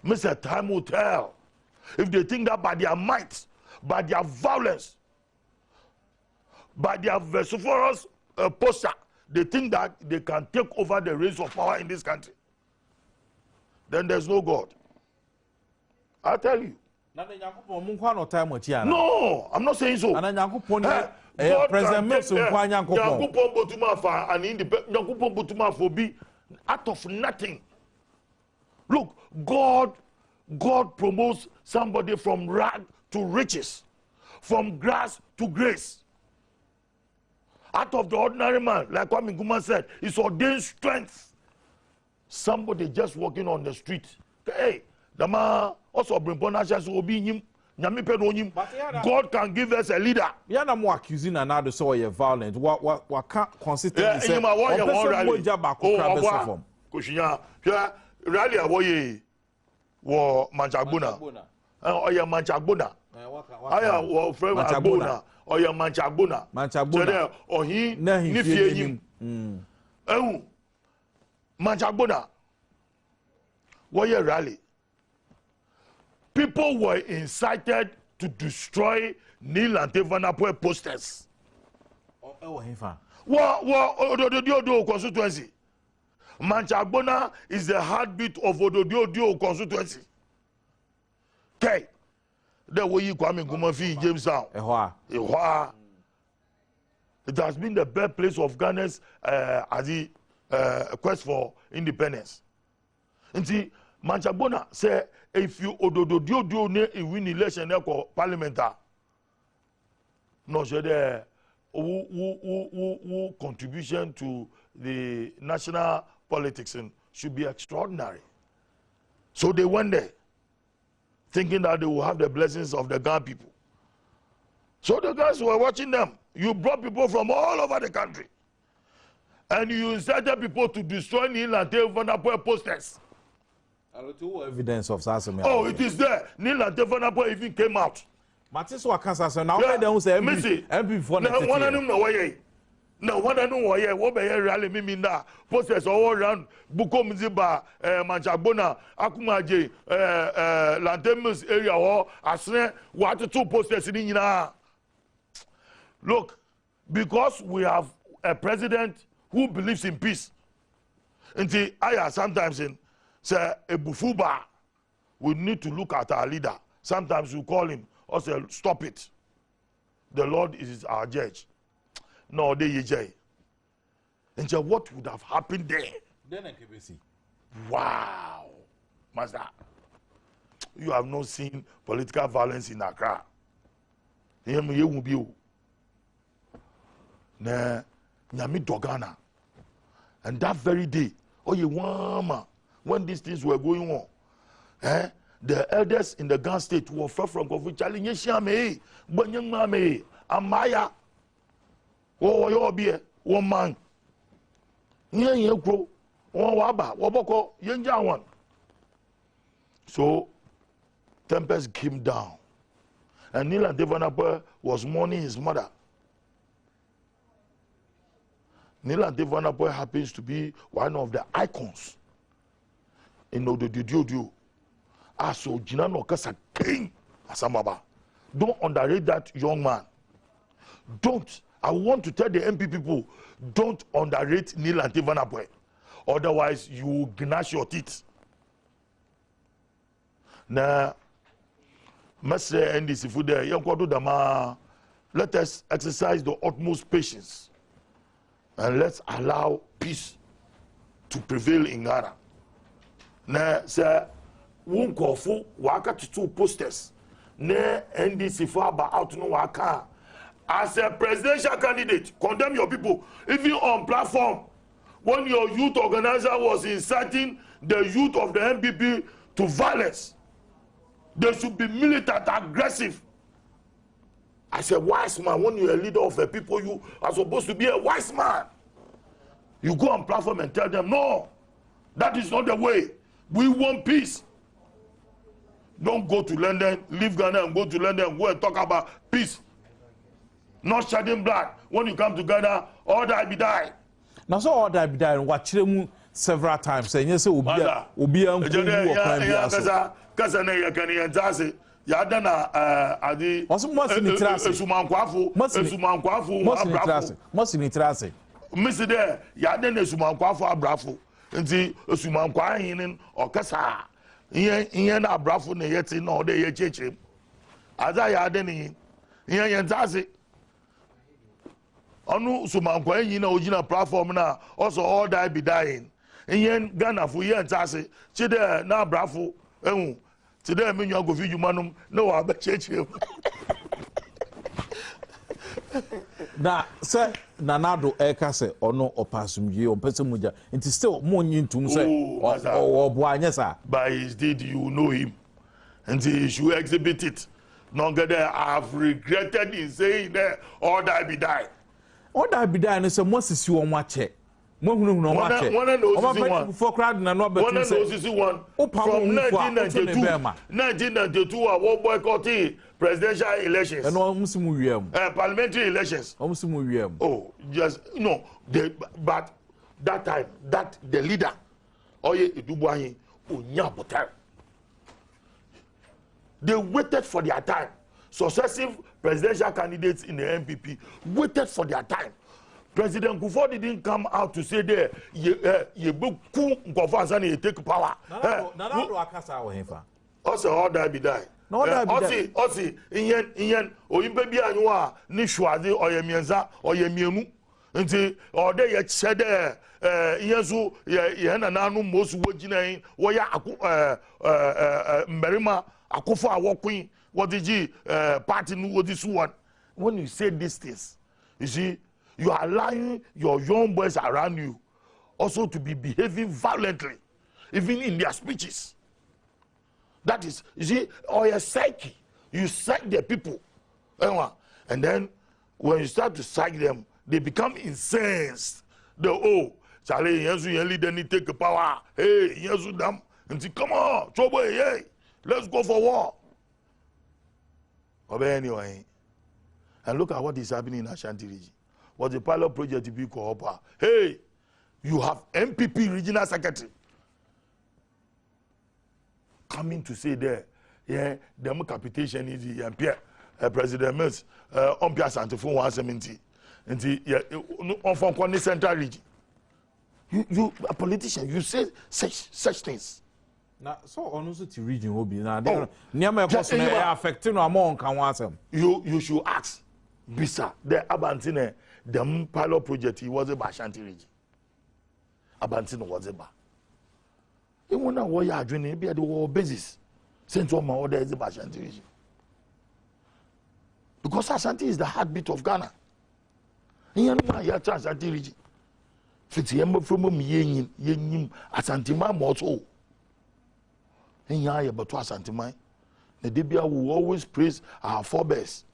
Mr. Time will tell. If they think that by their might, by their violence, by their vociferous posture, they think that they can take over the reins of power in this country, then there's no God. I tell you. No, I'm not saying so. President Yankupon Botuma for an independent Yankupon Botuma for be out of nothing. Look, God promotes somebody from rag to riches, from grass to grace. Out of the ordinary man, like what Minguma said, it's ordained strength. Somebody just walking on the street. Hey, the man also bring bonus will be him. God can give us a leader. You are not more accusing another so you're violent. What can't consistently say? Kushinya, rally awoye wo Manchagbona. Oya Manchagbona. Aya wo friend Agbona. Oya Manchagbona. Manchagbona. Ohi ni fie yim. Manchagbona. Woye rally. People were incited to destroy Neil and Tevanapoe posters. Ododio constituency. Manchagbona is the heartbeat of Ododio constituency. Okay. The way you come in Gumafi, James Town. It has been the birthplace of Ghana's quest for independence. And see, Manchagbona say if you ododio ne win election for parliament, no there who contribution to the national politics should be extraordinary. So they went there thinking that they will have the blessings of the Ghana people. So the guys were watching them. You brought people from all over the country. And you incited people to destroy Neil and Tevanapoe posters. Evidence of Sasame. Oh, it is there. Neil and Tevanapoe even came out. Matis wa kansa now they don't say MP for na one of them no way. No one of them way. Wo be rally me na posters all around Bukom Ziba, Manchagbona, Akumaje, Lantemus area or Asne, what 2 posters in nyina. Look, because we have a president who believes in peace. Until I sometimes in say a bufuba, we need to look at our leader. Sometimes we call him or say, stop it. The Lord is our judge. No, they yej. And so what would have happened there? Then I can see. Wow. Master. you have not seen political violence in Accra. You will be na nyami dogana. And that very day, oh you wama, when these things were going on, the elders in the Ghana state were far from Kofuchali, Yeshame, Banyamame, Amaya, oh you be one man. Nye grow, one waba, waboko, yenja one. So tempest came down, and Nila Devanapur was mourning his mother. Nila Devanapur happens to be one of the icons in Ododio. So Jinano Kasa King Asamaba. Don't underrate that young man. Don't. I want to tell the MP people, don't underrate Nila Devanapur. Otherwise, you will gnash your teeth. Now, Mr. NDC for the let us exercise the utmost patience and let's allow peace to prevail in Ghana. Now, sir, won't call for waka to 2 posters. Ne NDC for about out no waka. As a presidential candidate, condemn your people, even on platform. When your youth organizer was inciting the youth of the MPP to violence, they should be militant, aggressive. As a wise man, when you're a leader of the people, you are supposed to be a wise man. You go on platform and tell them, no, that is not the way. We want peace. Don't go to London, leave Ghana and go to London and go and talk about peace. Not shedding blood. When you come to Ghana, all die be die. Now, so all die be die, and watch them several times. And yes, will be Kasa na ya kan yan tase ya da na adi esumankwafu abrafo misi de ya da na esumankwafu abrafo nti esumankwa hin okasa ihe na abrafo na yeti na ode ye cheche ada ya da ni ihe yan tase onu esumankwa hin na ogina platform na also all die be dying ihe Ghana fu yan tase chide na abrafo ehun today me you go fi humanum no wa be church. Na say nanado eka say ono opasumye opese muja nti still mo nyintum say oboanya sa by his deed you know him and he should exhibit it. No get there I have regretted in saying that all that be die no say mo sisi wo mo ache mo hunu no mo ache one for crowd na no betu say one from 1992 our boycotting presidential elections and omusimu wiem parliamentary elections omusimu wiem oh just but that time that the leader oye Edubuahin onya botar they waited for their time. Successive presidential candidates in the MPP waited for their time. President Kufuor didn't come out to say there ye boku Nkofo and take power. Nanado akasa wo hefa. Also all that be die. No that be die. Osi inyen oyimpe bi anwo a ni hwade oyemienza oyemienu. Nti ode ye chede yesu ye na nanu mosu woginan wo ya mberima akofo awokun what did you party no this one. When you say these things, you see, you are allowing your young boys around you also to be behaving violently, even in their speeches. That is, you see, or your psyche, you psych the people. And then when you start to psych them, they become incensed. They Charlie, you leader need take power. Hey, you them. And say, come on, trouble, hey, let's go for war. But anyway, and look at what is happening in Ashanti region. Was the pilot project to be called? Hey, you have MPP regional secretary coming to say there, yeah, the capitation is the President Mills, Ompia Santofo 170, and the on central region. You a politician, you say such things. Now, so also to region will be now. Near affecting no amount can want them. You should ask Bisa the Abantine, the pilot project, he was a Ashanti region. Abantine was a bar. You want to know what you are doing, be at the war basis. Since all my order is the Ashanti region. Because Ashanti is the heartbeat of Ghana. And you know, you are Ashanti region. Fiti yembo from yenyim Ashanti man moto. And you are but Ashanti man. The Debia will always praise our forebears.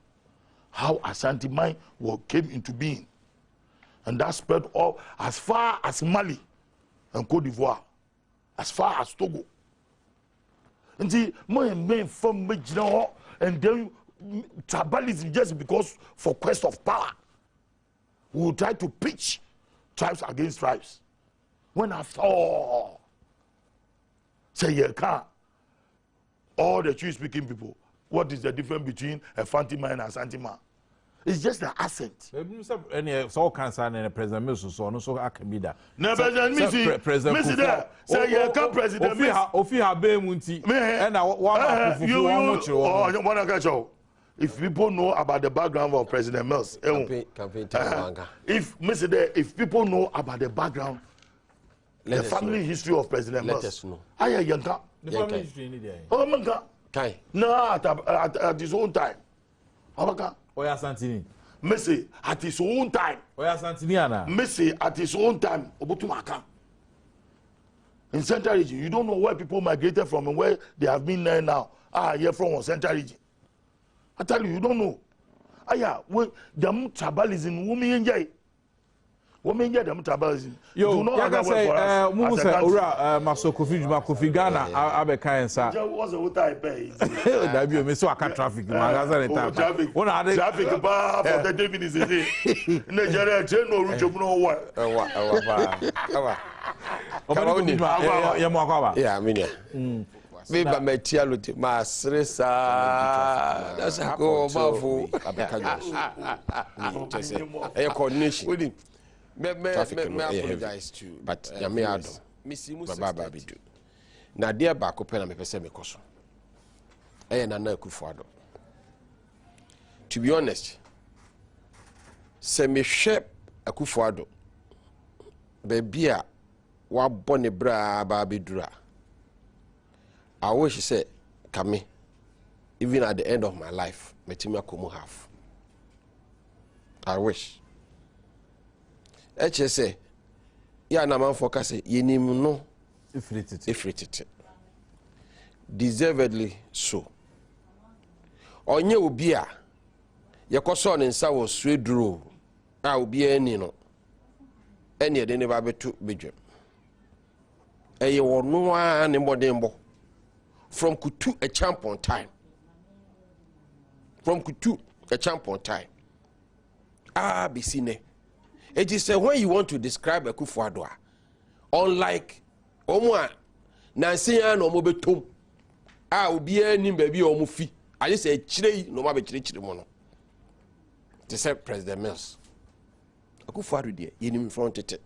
How Ashanti man came into being. And that spread all as far as Mali and Cote d'Ivoire, as far as Togo. And the main from and then tribalism just because for quest of power. We will try to pitch tribes against tribes. When after all, say you can't. All the Jewish speaking people, what is the difference between a Fanti man and a Santi man? It's just the accent. So cancer and President Mills so no so Akamida. No, President there. Say you can't President Mills. Ofi habe munti. And one if people know about the background of President Mills, if people know about the background, the family history of President Mills, let us know. the family history there. Oh my God. No, at his own time. Oya Santini. Messi at his own time. Oya Santiniana. Messi at his own time. Obutumaka. In Central Region, you don't know where people migrated from and where they have been there now. Here from Central Region. I tell you don't know. When them tribalism, women enjoy. Women enjoy them tribalism. Yo, I say, Mumusa Ura Maso Kofi Ghana Abekai sa. What's the water I pay? That be me so I can't traffic. Traffic bar for the David is it. Nigeria train no reach no what. Yeah, I mean. Maybe my tialuti, my stressa. That's a go bafu. A coordination. Me apologize to, but Yami Adom. Baba Bidu. Na dear back open and me pese me koso. Na Kufuado. To be honest, se me shep Kufuado. Baby a wa bone bra ba bidura. I wish say Kami, even at the end of my life, metimia komu half. I wish. HSA, ya na man focus yenim no ifritite. Deservedly so. Onye obi a yekoso ne nsa wo swedro a obi ani no. Ene ye de ne ba betu bedwem. Eye wono a ne modembo. From Kutu a champ on time. From Kutu a champ on time. Bisine. It is when you want to describe a Kufuado, unlike Omwa, Nansian or Mobetum, will be any baby or Mufi. I just say Chile, no matter Chile mono. To say President Mills. A Kufuado, dear, in front of it.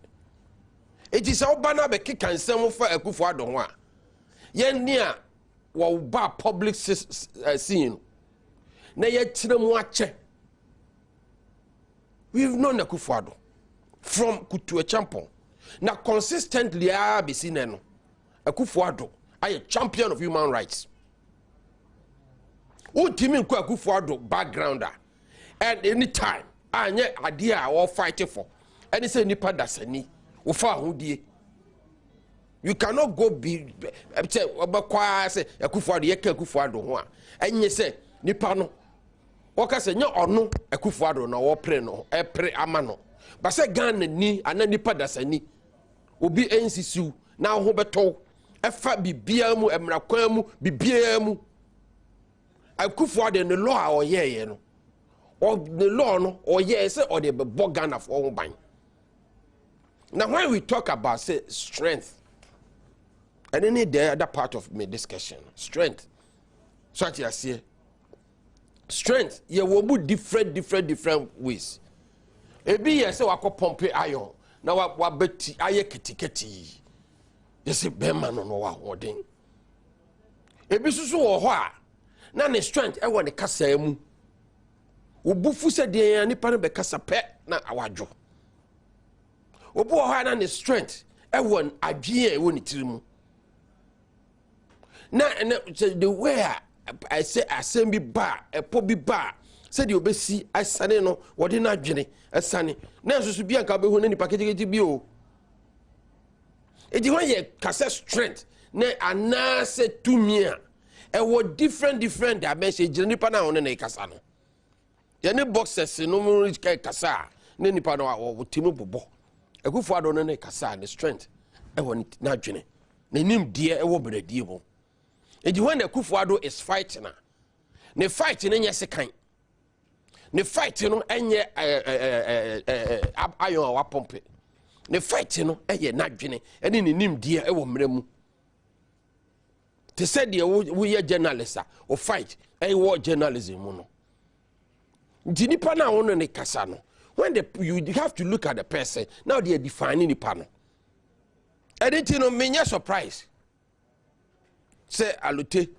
It is all banner be kick and some for a Kufuado. Yen near what bar public scene. Nay, yet Chile. We've known a Kufuado. From Kutu a champion. Now consistently I be seen no. Akufuado, I a champion of human rights. O team kwa Akufuado backgrounder. And any time, I nye idea all fighting for. And it's a nipa dasani. Ufa hudie. You cannot go be say Akufuado yeke Akufuado ho. And you say nipa no. Waka se nye ono Akufuado na wo pre no. E pre amano. But say Ghana ni ananipa dasani obi NCC na ho beto efa bibia mu emrakwan mu bibia mu Akufuado the law or ye no or the law no or ye say or the be Ghana for ho ban. Now when we talk about say strength and any the other part of my discussion strength so at you see strength ye will be different ways. Ebi yese wako pompe iron na wa beti aye kitiketi yese bema no wa hoden ebi susu wo ho a na ne strength e wo ne kasa mu obufu se de nipa ne be kasa pe na awadwo obu wo ho na ne strength e wo adwie e wo ne tirimu na the way I say assembly bar a pobi bar said you be see asane no wode na adwene asane na so bia nka be hu na ni package bi o e di wan ye kase strength na anase tumia e wo different dimension jire nipa na won na ikasa no ye ne boxers no mu kasa na nipa no wo timu bobo Akufo Addo no na ikasa ne strength e wo na adwene na nim die e wo bradie bo e di when Akufo Addo is fighting na ne fight ne nya sekan ne fight no enye ayon awa pompe ne fight no eye nadwene ene ne nim die e wo mramu te said ye wo ye journalist o fight e wo journalism mu no nipa na won ne kasa no when you have to look at the person now they are defining nipa no anything no me surprise say alute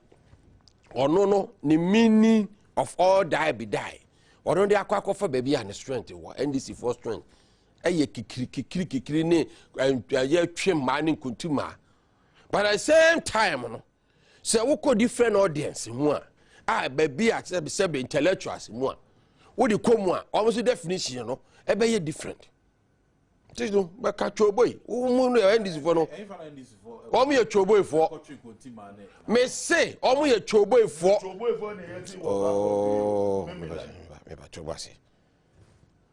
ono no the meaning of all die be die or they akwa for baby and strength NDC for strength eye kikiri ne ye twe man kontuma but at the same time no say we ko different audience mu a baby at say intellectuals mu a wo di komu a almost definition no e be ye different this no ba ka choboy mu no NDC for no omo ye choboy for me say omo ye choboy for oh me ba chobase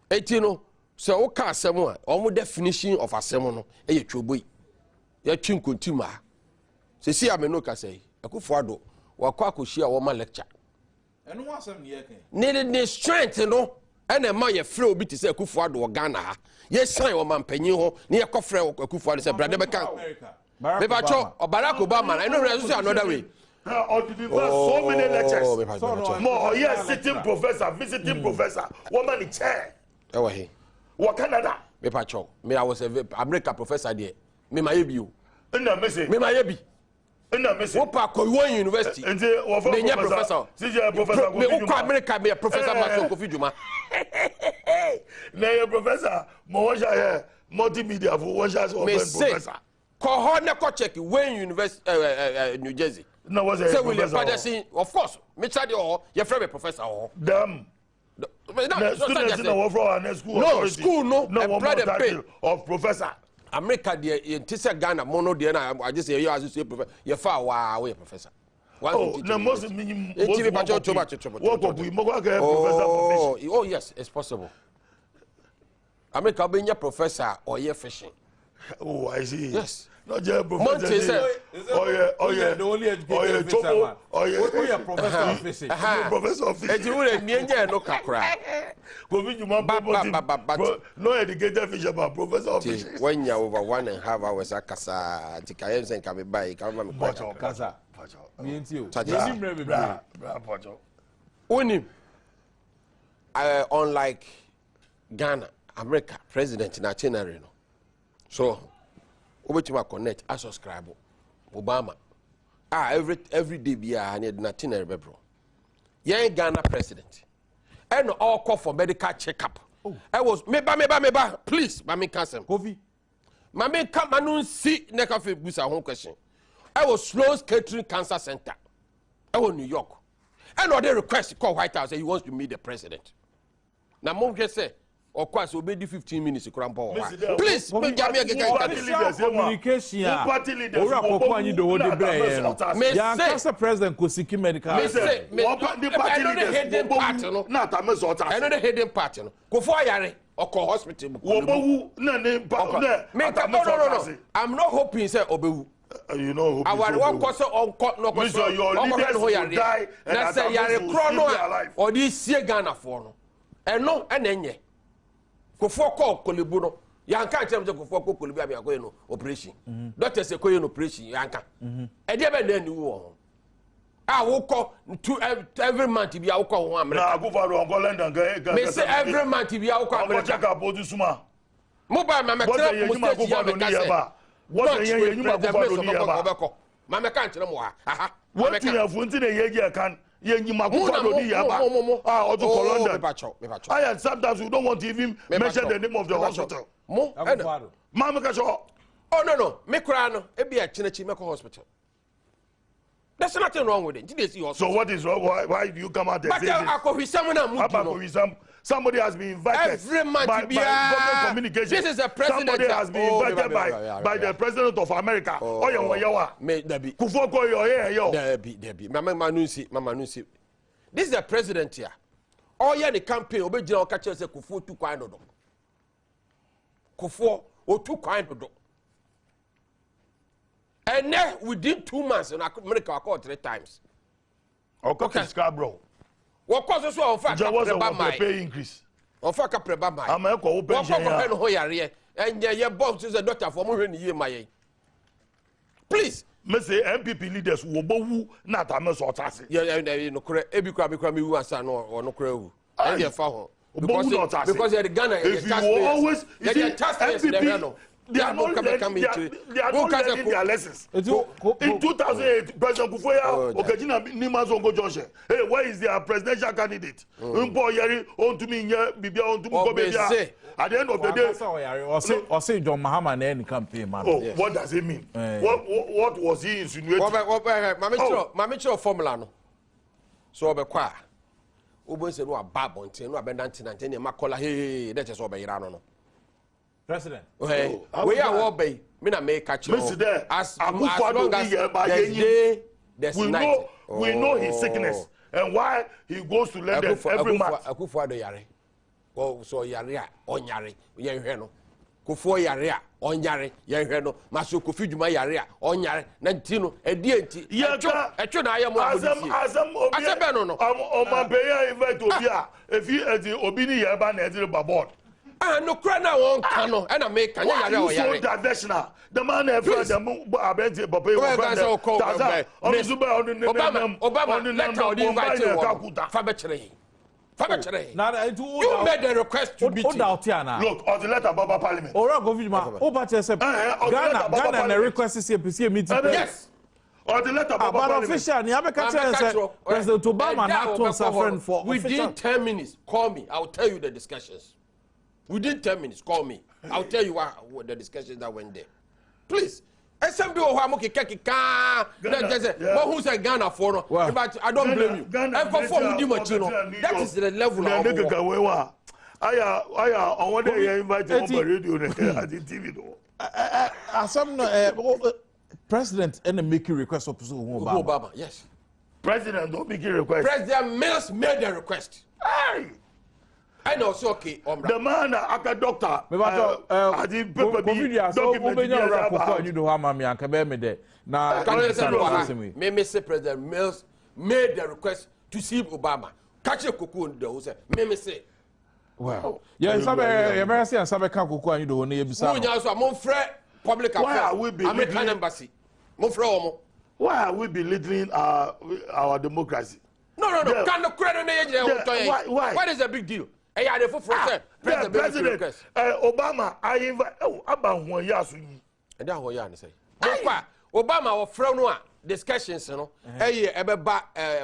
etino se wo ka asem a omo definition of asem no e ye choboy ye twi nkontima se si ame no ka say Akufo Addo wakwa akohia wo ma lecture eno wasem ne yeke ne strength no ena ma ye frɛ obi te say Akufo Addo wo Ghana ha ye sign wo man panyin ho ne ye kɔfrɛ Akufo Addo say brother be kan me ba cho Barack Obama I know reason another way or to deliver so many lectures more yes sitting professor visiting professor woman in chair ewa he what Canada me pa cho me I was a America professor there me ma ye bi o na me say me ma ye bi na me say wo pa ko one university me professor si je professor me wo kwa America me professor Maso Kofi Juma na ye professor mo wa sha multimedia for wa sha professor ko ho ne ko check Wayne University New Jersey no was a say William Partisan of course me try the your friend professor oh damn no students in our school no school no employ the pay of professor America there in Tisa Ghana mono there na I just say you associate professor you far wa we professor oh no most minimum oh yes it's possible America be professor or ye fishing oh I see yes not just professor oh yeah the only educated professor of fishing professor of fishing you will nie no kakra no educated fisher but professor of fishing when you over 1.5 hours akasa tikayen sen ka me buy ka ma me kasa me ntio onim unlike Ghana America president na itinerary no so obetima connect I subscribe Obama every day be a need na itinerary bebro yen Ghana president and all call for medical checkup I was meba please mami cancel Kofi mami come anu see neka fe busa hon question I was Sloan's Catering Cancer Center I was New York and all the request call White House say he wants to meet the president na mom just say of course obey 15 minutes krampo please me communication ora kokko anyi do wo de bre ya cancer president ko siki medical me say the party leaders na ta me so ta I know the hidden part no ko fo yare oko hospital wo bowu na ne no I'm not hoping say obewu you know I want cause on no cause your die na say yare kro no or this sie Ghana for no eno enenye Kofo call Kolibu no yanka tell me Kofo call Kolibu abi akoye no operation doctor say koye no operation yanka e dey be na ni wo wo call to every month bi a wo call ho America na Akufo Addo on London ga me say every month bi a wo call America check up odu suma mobile ma metele mo state ya me ka what the yen you Akufo Addo ni yaba ma me kan tell mo ha what you have funti na yeji kan yen you Akufo Addo ni yaba odu London and sometimes we don't want to even mention the name of the hospital mo mama ka so oh no me kura no e bia chinechi me ko hospital There's nothing wrong with it. So what is wrong? Why do you come out and say this? Somebody has been invited every month by government communication. This is a president. Somebody has been invited by the president of America. Debbie. This is the president here. Oh yeah, the campaign. Obe jina okache se Kufuor tu kwa no do. Kufuor o tu kwa no do. And then within 2 months, in America, I called 3 times. Okay, Scarborough. What causes so on fact? There was a pay increase. On fact, I prepare my. I'm a co-pension. And your boss is a daughter for more than a year, my. Please. Mr. MPP leaders will bow not a mess or tassy. Yeah, no, correct. Every crab become you as or no crow. And your father. Because you're the gunner. If you always, MPP. They are not learning their lessons. In 2008, President Kufuor Okejina Nimazongo Johnson. Hey, where is their presidential candidate? At the end of the day, or say John Mahama in campaign, man. Oh, what does it mean? What was he insinuating? Mamicho formula no. So be kwa. Obo se no ababo ntin no abendante na ntin e makola hey that is obayira no. President. Okay. We are what bay. Me na make catch. As long as there's night. We know his sickness and why he goes to London every month. Akufuor yare. Oh, so yare onyare. Ye hwe no. Kufuor yare onyare. Ye hwe no. Maso Kofi Dwuma yare onyare. Na ntino edi enti. Etwo na ayam abodisi. Asem no no. Omampeya invite obi a efi obi ni ye ba na edire babod. No cry now on cano and I make so diversional. The man have friend them abenti papa Obama let out invite you. Fabachere. You made the request to be look on the letter Baba Parliament. Ora government Ghana the request is here meeting. Yes. Or the letter Baba Parliament. Official ni abeka President Obama not to suffering for within 10 minutes call me. I will tell you the discussions. Within 10 minutes, call me. I'll tell you what the discussions that went there. Please. SMB who are making keki but who said Ghana for no? But I don't blame you. And perform with that is the level of I want to invite you on radio and TV. Some president and make request of Obama. Yes. President don't make a request. President Mills made the request. Hey. I know, so okay. The man, a doctor, I did President Mills made the request to see Obama. Catch a cocoon, though, say, say. Well, yeah, some American and some cocoa, and you don't need to public affairs. American embassy. Why are we belittling our democracy? No. Can the credit why is a big deal? President Obama, I invite about 1 year. And that one say. Obama or Fronoa discussions, you know.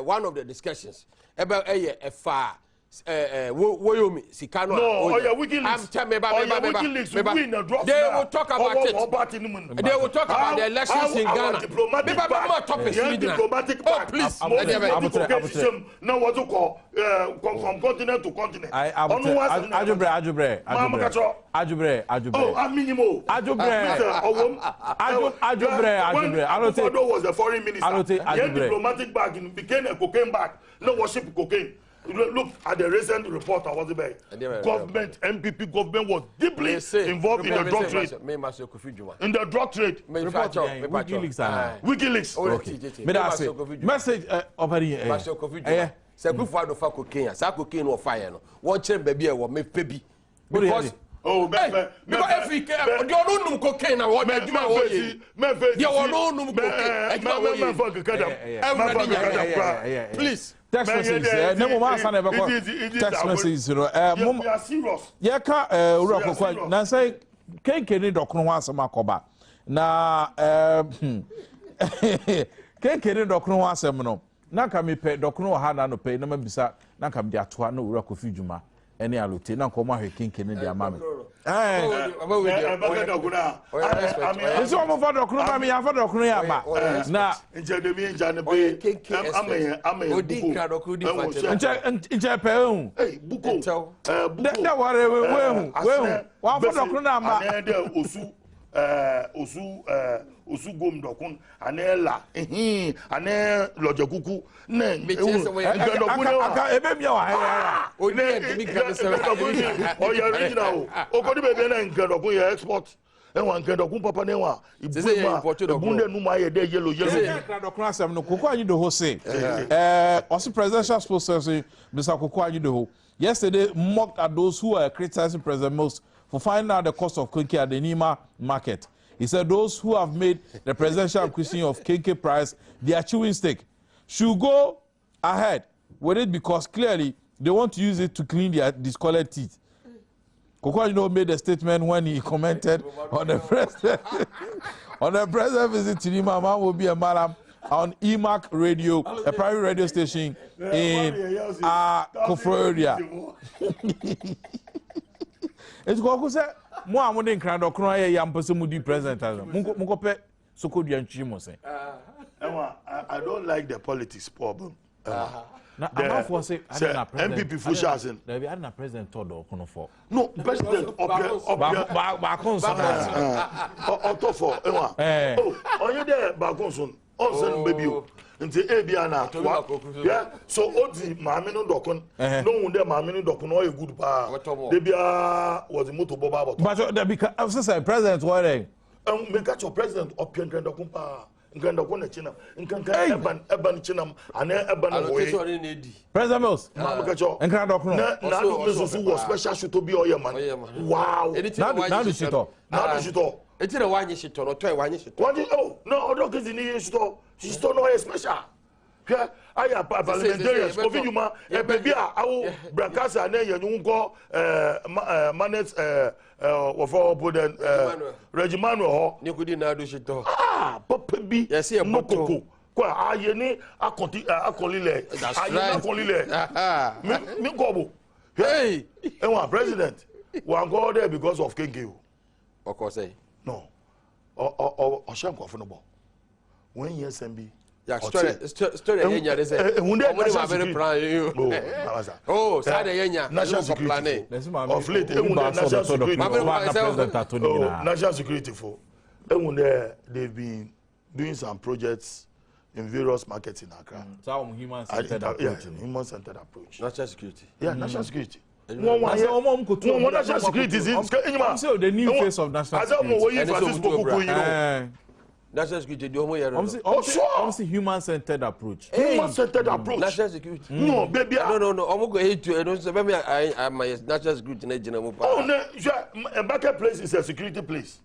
One of the discussions about a far Wyoming, Sikano. No, WikiLeaks. They will talk about it. They will talk about the elections in Ghana. Oh, please. Now what to call from continent to continent. Ajubre. Oh, I'm minimal. Ajubre. Was the foreign minister. The diplomatic bag became a cocaine bag. No worship cocaine. Look at the recent report. I was about government, MPP government was deeply involved in the drug trade. In the drug trade. WikiLeaks. Okay. Message over here. Say Kufuor do for cocaine. Say cocaine or fire no. One chain baby or me baby. Because because if we you don't know cocaine na what do you please. Text messages. No more answer never call. Text messages. You know. We are serious. Yeah, ka urako na say Kenke dokno ho asema koba. Na Kenke dokno ho asem no. Na ka me pe dokno ha na no pe na mabisa na ka me de atoa na urako fi dwuma ene alote na nkomo ahwe Kenke de ama me. Ese o mo fa dokunu ma me ya fa dokunu ya ba. Na nche de mi nja ne be odi kra dokunu di fa. nche pe hu. Hey, buko. Da ware we hu. Wa fa dokunu na ma. Ane de osu gom dokun ane la ane loje kuku ne aka ebe mi wa ha. Odi ntimi kra se. O ya original o ko di be na nke dokun ya export. Enwa nke dokun papa ne wa ibunde nu ma ye de yellow. Kra dokunu asem no Koko Anyidoho say also presidential spokesperson Mr. Koko Anyidoho yesterday mocked at those who are criticizing President Mills for finding out the cost of Kenke at the Nima market. He said those who have made the presidential questioning of Kenke price their chewing stick should go ahead with it because clearly they want to use it to clean their discolored teeth. Koko Anyidoho made a statement when he commented on the president visit to Nima. Man will be a madam on EMAC radio, a private radio station in Kofro area. It's go say mo amode nkran do kron aye yam pese mu di president mo pe sokodua ntwi mo say I don't like the politics problem. Na amafo say na president MPP Fushasen there be na president todo kono for no president ba konson otofo enwa onye de ba konson onsen baby o nti ebia na yeah so odi maame no dokon no hunde maame no dokon o good pa de bia was the motor boba but that because say president what me catch your president opien dokon pa nganda ko na chinam nkankan eban chinam ana eban wo president Mills ma catch your nkran dokon na do mesusu was special shoot to be oyeman wow na do shito Eti na wanye shito no toy wanye shito. Wanye no odo kezi ni shito. Shito no special. Ke aya parliamentarians ofinuma e baby a awo brakasa na yenyu nko manage wo boden regimano ho ni kudi na do shito. Papa bi no koko. Kwa aye ni akolile. Aye akolile. Mi gobo. Hey, enwa president. We go there because of Kenke. Of course say. No. Or shank off no ball. When you SMB. Yeah, story yenya they say. Oh, side yenya. National security. Of late, national security. National security for. They've been doing some projects in various markets in Accra. So human-centered approach. Human-centered approach. National security. Yeah, national security. National security is the new face of national security. National security, human-centered approach. Human-centered approach. National security. No, baby. No. I'm going to hate you. I'm my national security. Oh, no. A market place is a security place.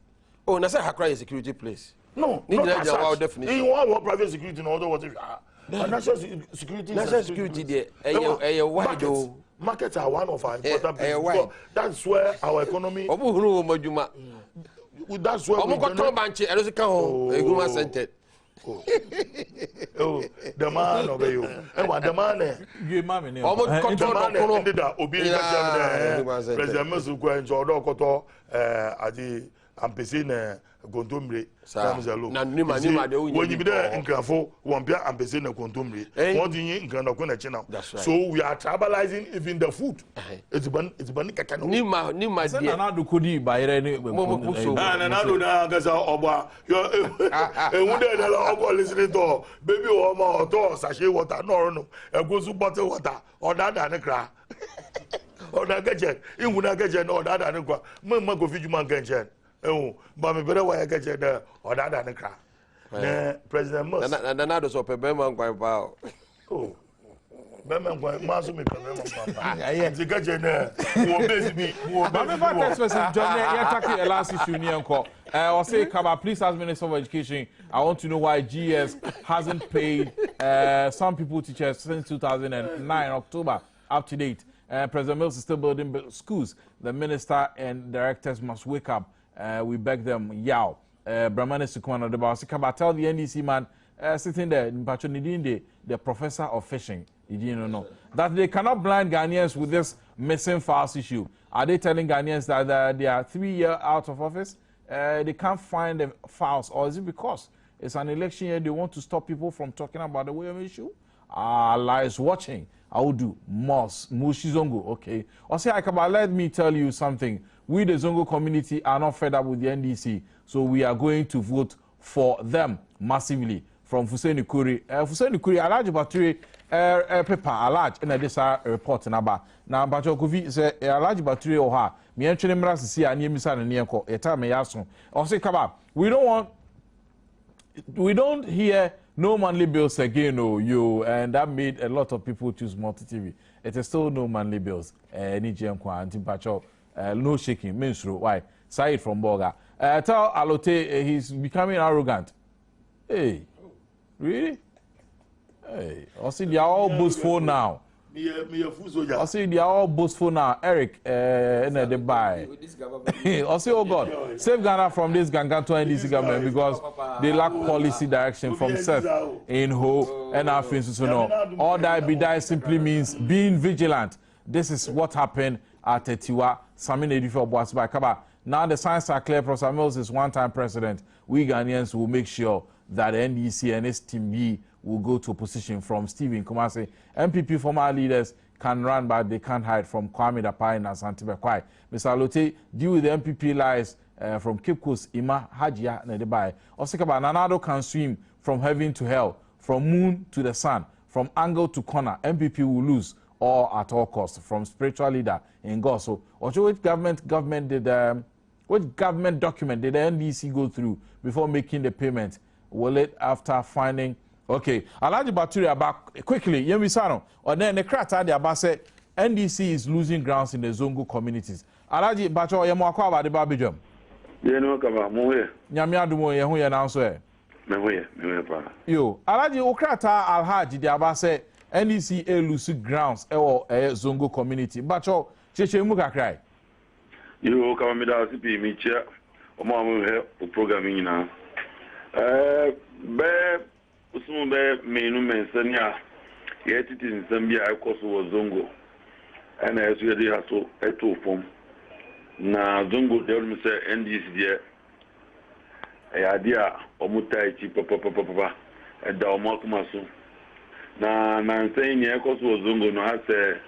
Oh, Nasa Hakra is a security place. No, not definition. You want private security in order what? National security. National security there. Markets are one of our important places. That's where our economy. That's where we generate. Oh, the man obey you. The man. You mammy. President Mesuko and Jordan Koto Adi Ampesine Gondomri. When you be there in Grafo, one beer Ampesine Gondomri. What do you in Grandacona? So we are tribalizing even the food. It's Banica. Nima, Nana Kudi by any Gaza Oba. You're listening to baby or door, sachet water, no, a good bottle water, or that and a cry. Or that gadget, you would not get or that and a cry. Mamma go feed you man gadget. Oh, but me better why I get there or that and a cry. President Mus. And another so Pebema quite bow. Oh, Beman, Master me, I am the gadget there. John, last issue, I'll say, Kaba, please ask Minister of Education. I want to know why GS hasn't paid some people teachers since 2009 October up to date. President Mills is still building schools. The minister and directors must wake up. We beg them, yow. Brahmane Sukwana de Kaba, tell the NDC man sitting there in Patronidinde, the professor of fishing. You know that they cannot blind Ghanaians with this missing files issue. Are they telling Ghanaians that they are 3 years out of office? They can't find the files, or is it because it's an election year they want to stop people from talking about the William issue? Allah is watching. I will do Mushi Zongo. Okay. Also, let me tell you something. We, the Zongo community, are not fed up with the NDC, so we are going to vote for them massively. From Fuseni Kuri, Alhaji Baturi, paper, Alhaji, and this report number. Now, Bachokovi say Alhaji Baturi Oha, me and Chinimra see a near Missa and Niako, a time Yason. Or say, Kaba, we don't hear no monthly bills again, and that made a lot of people choose Multi TV. It is still no monthly bills. Nijian Kwa, Anti Pacho, no shaking, menstru. Why? Said from Boga. Tell Alote he's becoming arrogant. Hey. Really? Hey, I see they are all boastful now. I see they are all boastful now. Eric, in the buy. I see, oh God, save Ghana from this Ganganto NDC government because they lack policy direction from Seth in Ho and our things. So no, all that be that simply means being vigilant. This is what happened at Tiwa Samin Edifor Boasba Kaba. Now the signs are clear. Professor Mills is one-time president. We Ghanaians will make sure that NDC and its team B will go to opposition from Stephen Kumasi. MPP former leaders can run, but they can't hide from Kwame Dapai and Asante Bekwai. Mr. Alote, deal with the MPP lies from Cape Coast, Ima, Hajia, Nedebai. Osikaba, Nanado can swim from heaven to hell, from moon to the sun, from angle to corner. MPP will lose all at all costs, from spiritual leader in God. So, which government did what government document did the NDC go through before making the payment? Will it after finding? Okay, Alhaji Baturi back quickly. Yemisano, or then the crata the Abase NDC is losing grounds in the Zongo communities. Alhaji Bacho Yamwakwa about the Babijum. You know, come on, Moe. Yamiadumo Yahu answer. Yo, Alhaji Okrata Alhaji the Abase NDC losing grounds or Zongo community. Bacho Cheche Muka cry. You come with us, me chair, or Mamma help programming now. Some menu mensania, yet it in Zambia, of course, was Zongo, and as we had to a two form. Now, Zongo, tell me, say, NDC, dear, a idea, or Mutai, papa, and Daumakumasu. Now, I'm saying, yeah, of course, was Zongo, no, I say,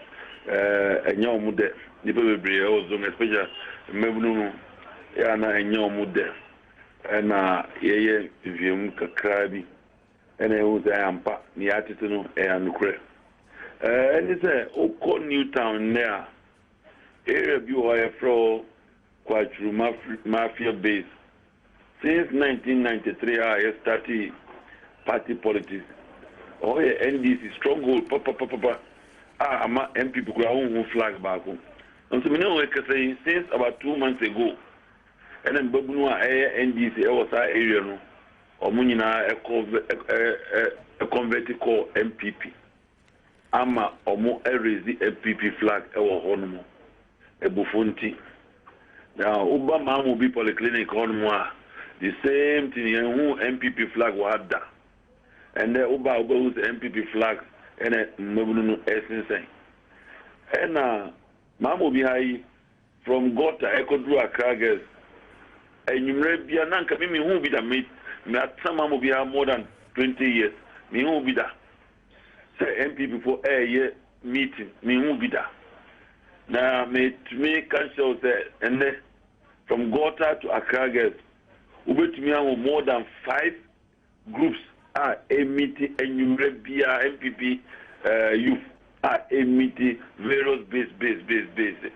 a young mude, the baby, or Zongo, especially, Mebunu, Yana, and young mude. And if you can and I was the attitude and cray. And it's a new town there. Area view are from quite through mafia base. Since 1993, I started party politics. Oh, yeah, NDC stronghold, papa. I'm MP who flag back home. And so, we know, since about 2 months ago. And then Babunua NDC was our area no or Munina a converted call MPP. Ama or more raise the MPP flag or Honomo a Buffonti. Now Obama will be polyclinic on moi. The same thing who MPP flag was that. And then Oba was MPP flag and a Mabunu essence. And Mamu Bihai from Gota Echo Drew a Kraggers. And you may be an anchor, me who be the mate, me at some will be more than 20 years. Me who be that. Say MP before a year meeting, me who be that. Now, me can show that, and then from Gota to Accra, we bet me more than 5 groups are a meeting, and you may be a MPP youth are a meeting, various base.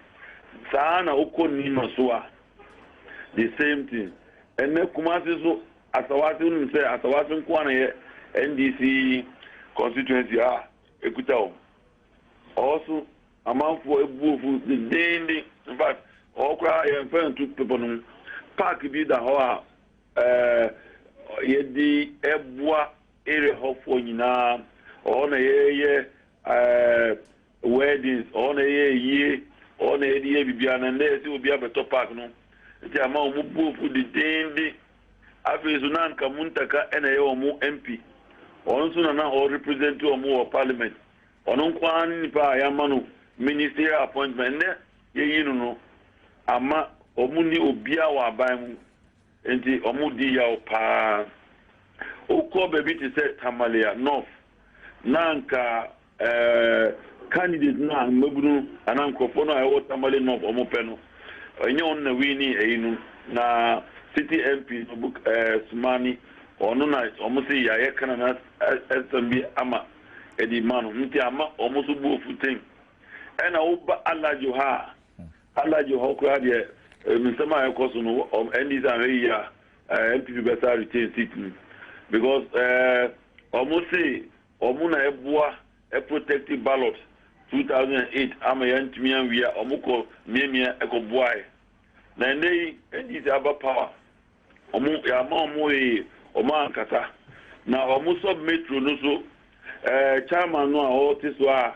Sana Oko Nino Soa. The same thing. And then Kumasi so Asawatu say Asawatu Kwana NDC constituency Equitao. Also amount for a booth the daily in fact all cry and friend to people park be the hoa the Ebwa area for Nina on a weddings on a year on a year Bibiana and there will be able to park no. The amount of the daily Afizunan Kamuntaka and a MP. Also, now representative or more parliament. On Kwan Nipa Yamanu ministerial appointment. yeyi no ama omuni obia wa aban mu enti omudi ya opa okọ baby to say Tamalia North nanka candidate na mabunu anankofo no ayo Tamale North omope no enye on na wini eyinu na city MP book Sumani onu na omusi ya kana na SMB ama edi manu nti ama omusu bu ofuten ena oba alajo ha kwa de nsema ekoso no NDC ya MPP better retain seat because omusi omuna ebua a protective ballot 2008 ama yantimian wia omuko miemia ekoboai na ndei NDC aba power omu ya ma omu oma nkata na omu sub metro no so chairman no a otiso a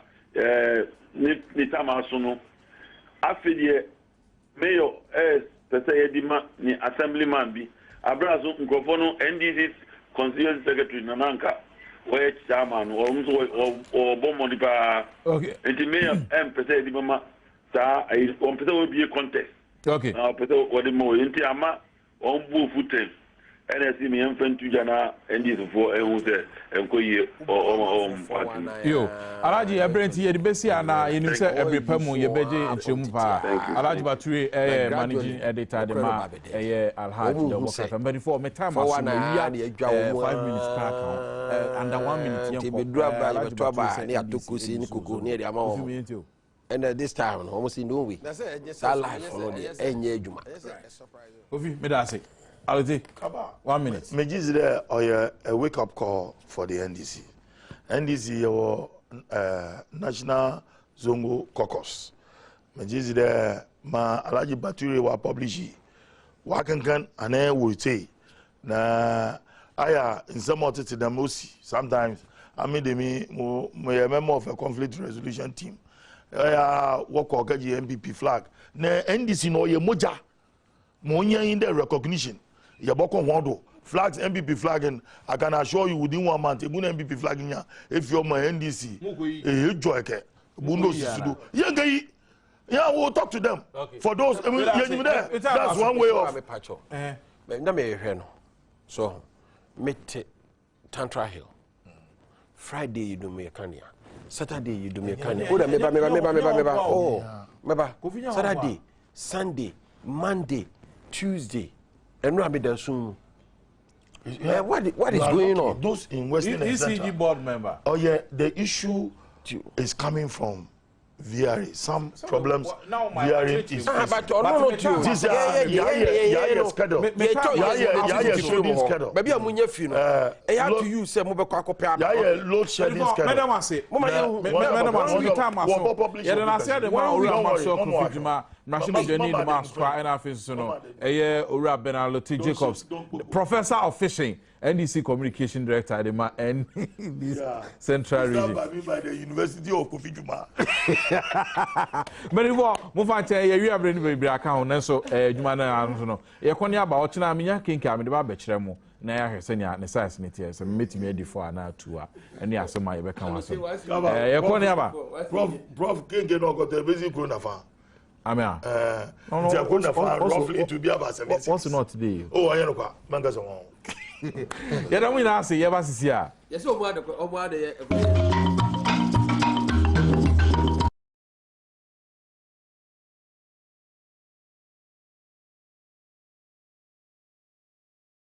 ni tamaso no afidie mayor pese yedima ni assemblyman bi abrazo nkrofo no NDC constituency secretary nananka we chairman o bomoni pa okay enti mayor pese yedima sa on pese we be contest okay na pese wodi mo enti ama on bu futen NSC me yemfantu jana NDC for ehun se enkoyi yo alaji ebrenti ye debesi ana yenim se ebrepam ye beje nchemu pa alaji baturi managing editor de ma alhaji Abubakar family for me time aso ya 5 minutes back under 1 minute yen ko alaji to ba ni atokosi ni koko ni e ama wo and this time almost in we that life no dey enye adwuma ofi me da say Ality, 1 minute. Meji's there or a wake-up call for the NDC. NDC or National Zongo Caucus. Meji's there ma Alaji Baturi wa publish. Wakankan ane will say na aya in some of the demosi sometimes I mean me a member of a conflict resolution team. Aya work or MPP flag. Na NDC no ye moja. Monya in the recognition. Yaboko Wando flags MPP flagging. I can assure you within 1 month, a MPP flagging if you're my NDC, a joy. Bundo Sisudu. Yeah, we'll talk to them. Okay. For those, that's one way of. So, meet Tantra Hill. Friday, you do me a cania. Saturday, you do me a cania. Oh, Saturday, Sunday, Monday, Tuesday. And no, be there soon. What is going on? Those in Western ECG board member. Oh yeah, the issue is coming from VRA. Some problems VRA is. But no, this schedule. Schedule. Maybe I'm on your funeral. I have to use some mobile copy. Load shedding schedule. Madam, I say, Jacobs, Professor of Fishing, NDC Communication Director, and this Central Region. By the University of Kofijuma. Many more, move on to you have been very account, and so, Jumana, Yakonia about Chinamia King Cam, the Babachremo. Na ya senya ne size ne tie so metimi edi for ana toa ene asema ye beka waso ye ko ne aba prof King no got the basic corona fa amia no corona fa roughly to be about 7 what's not today oh ayo kwa manga so won ye da mu na ase ye ba sisi a yes o mo ade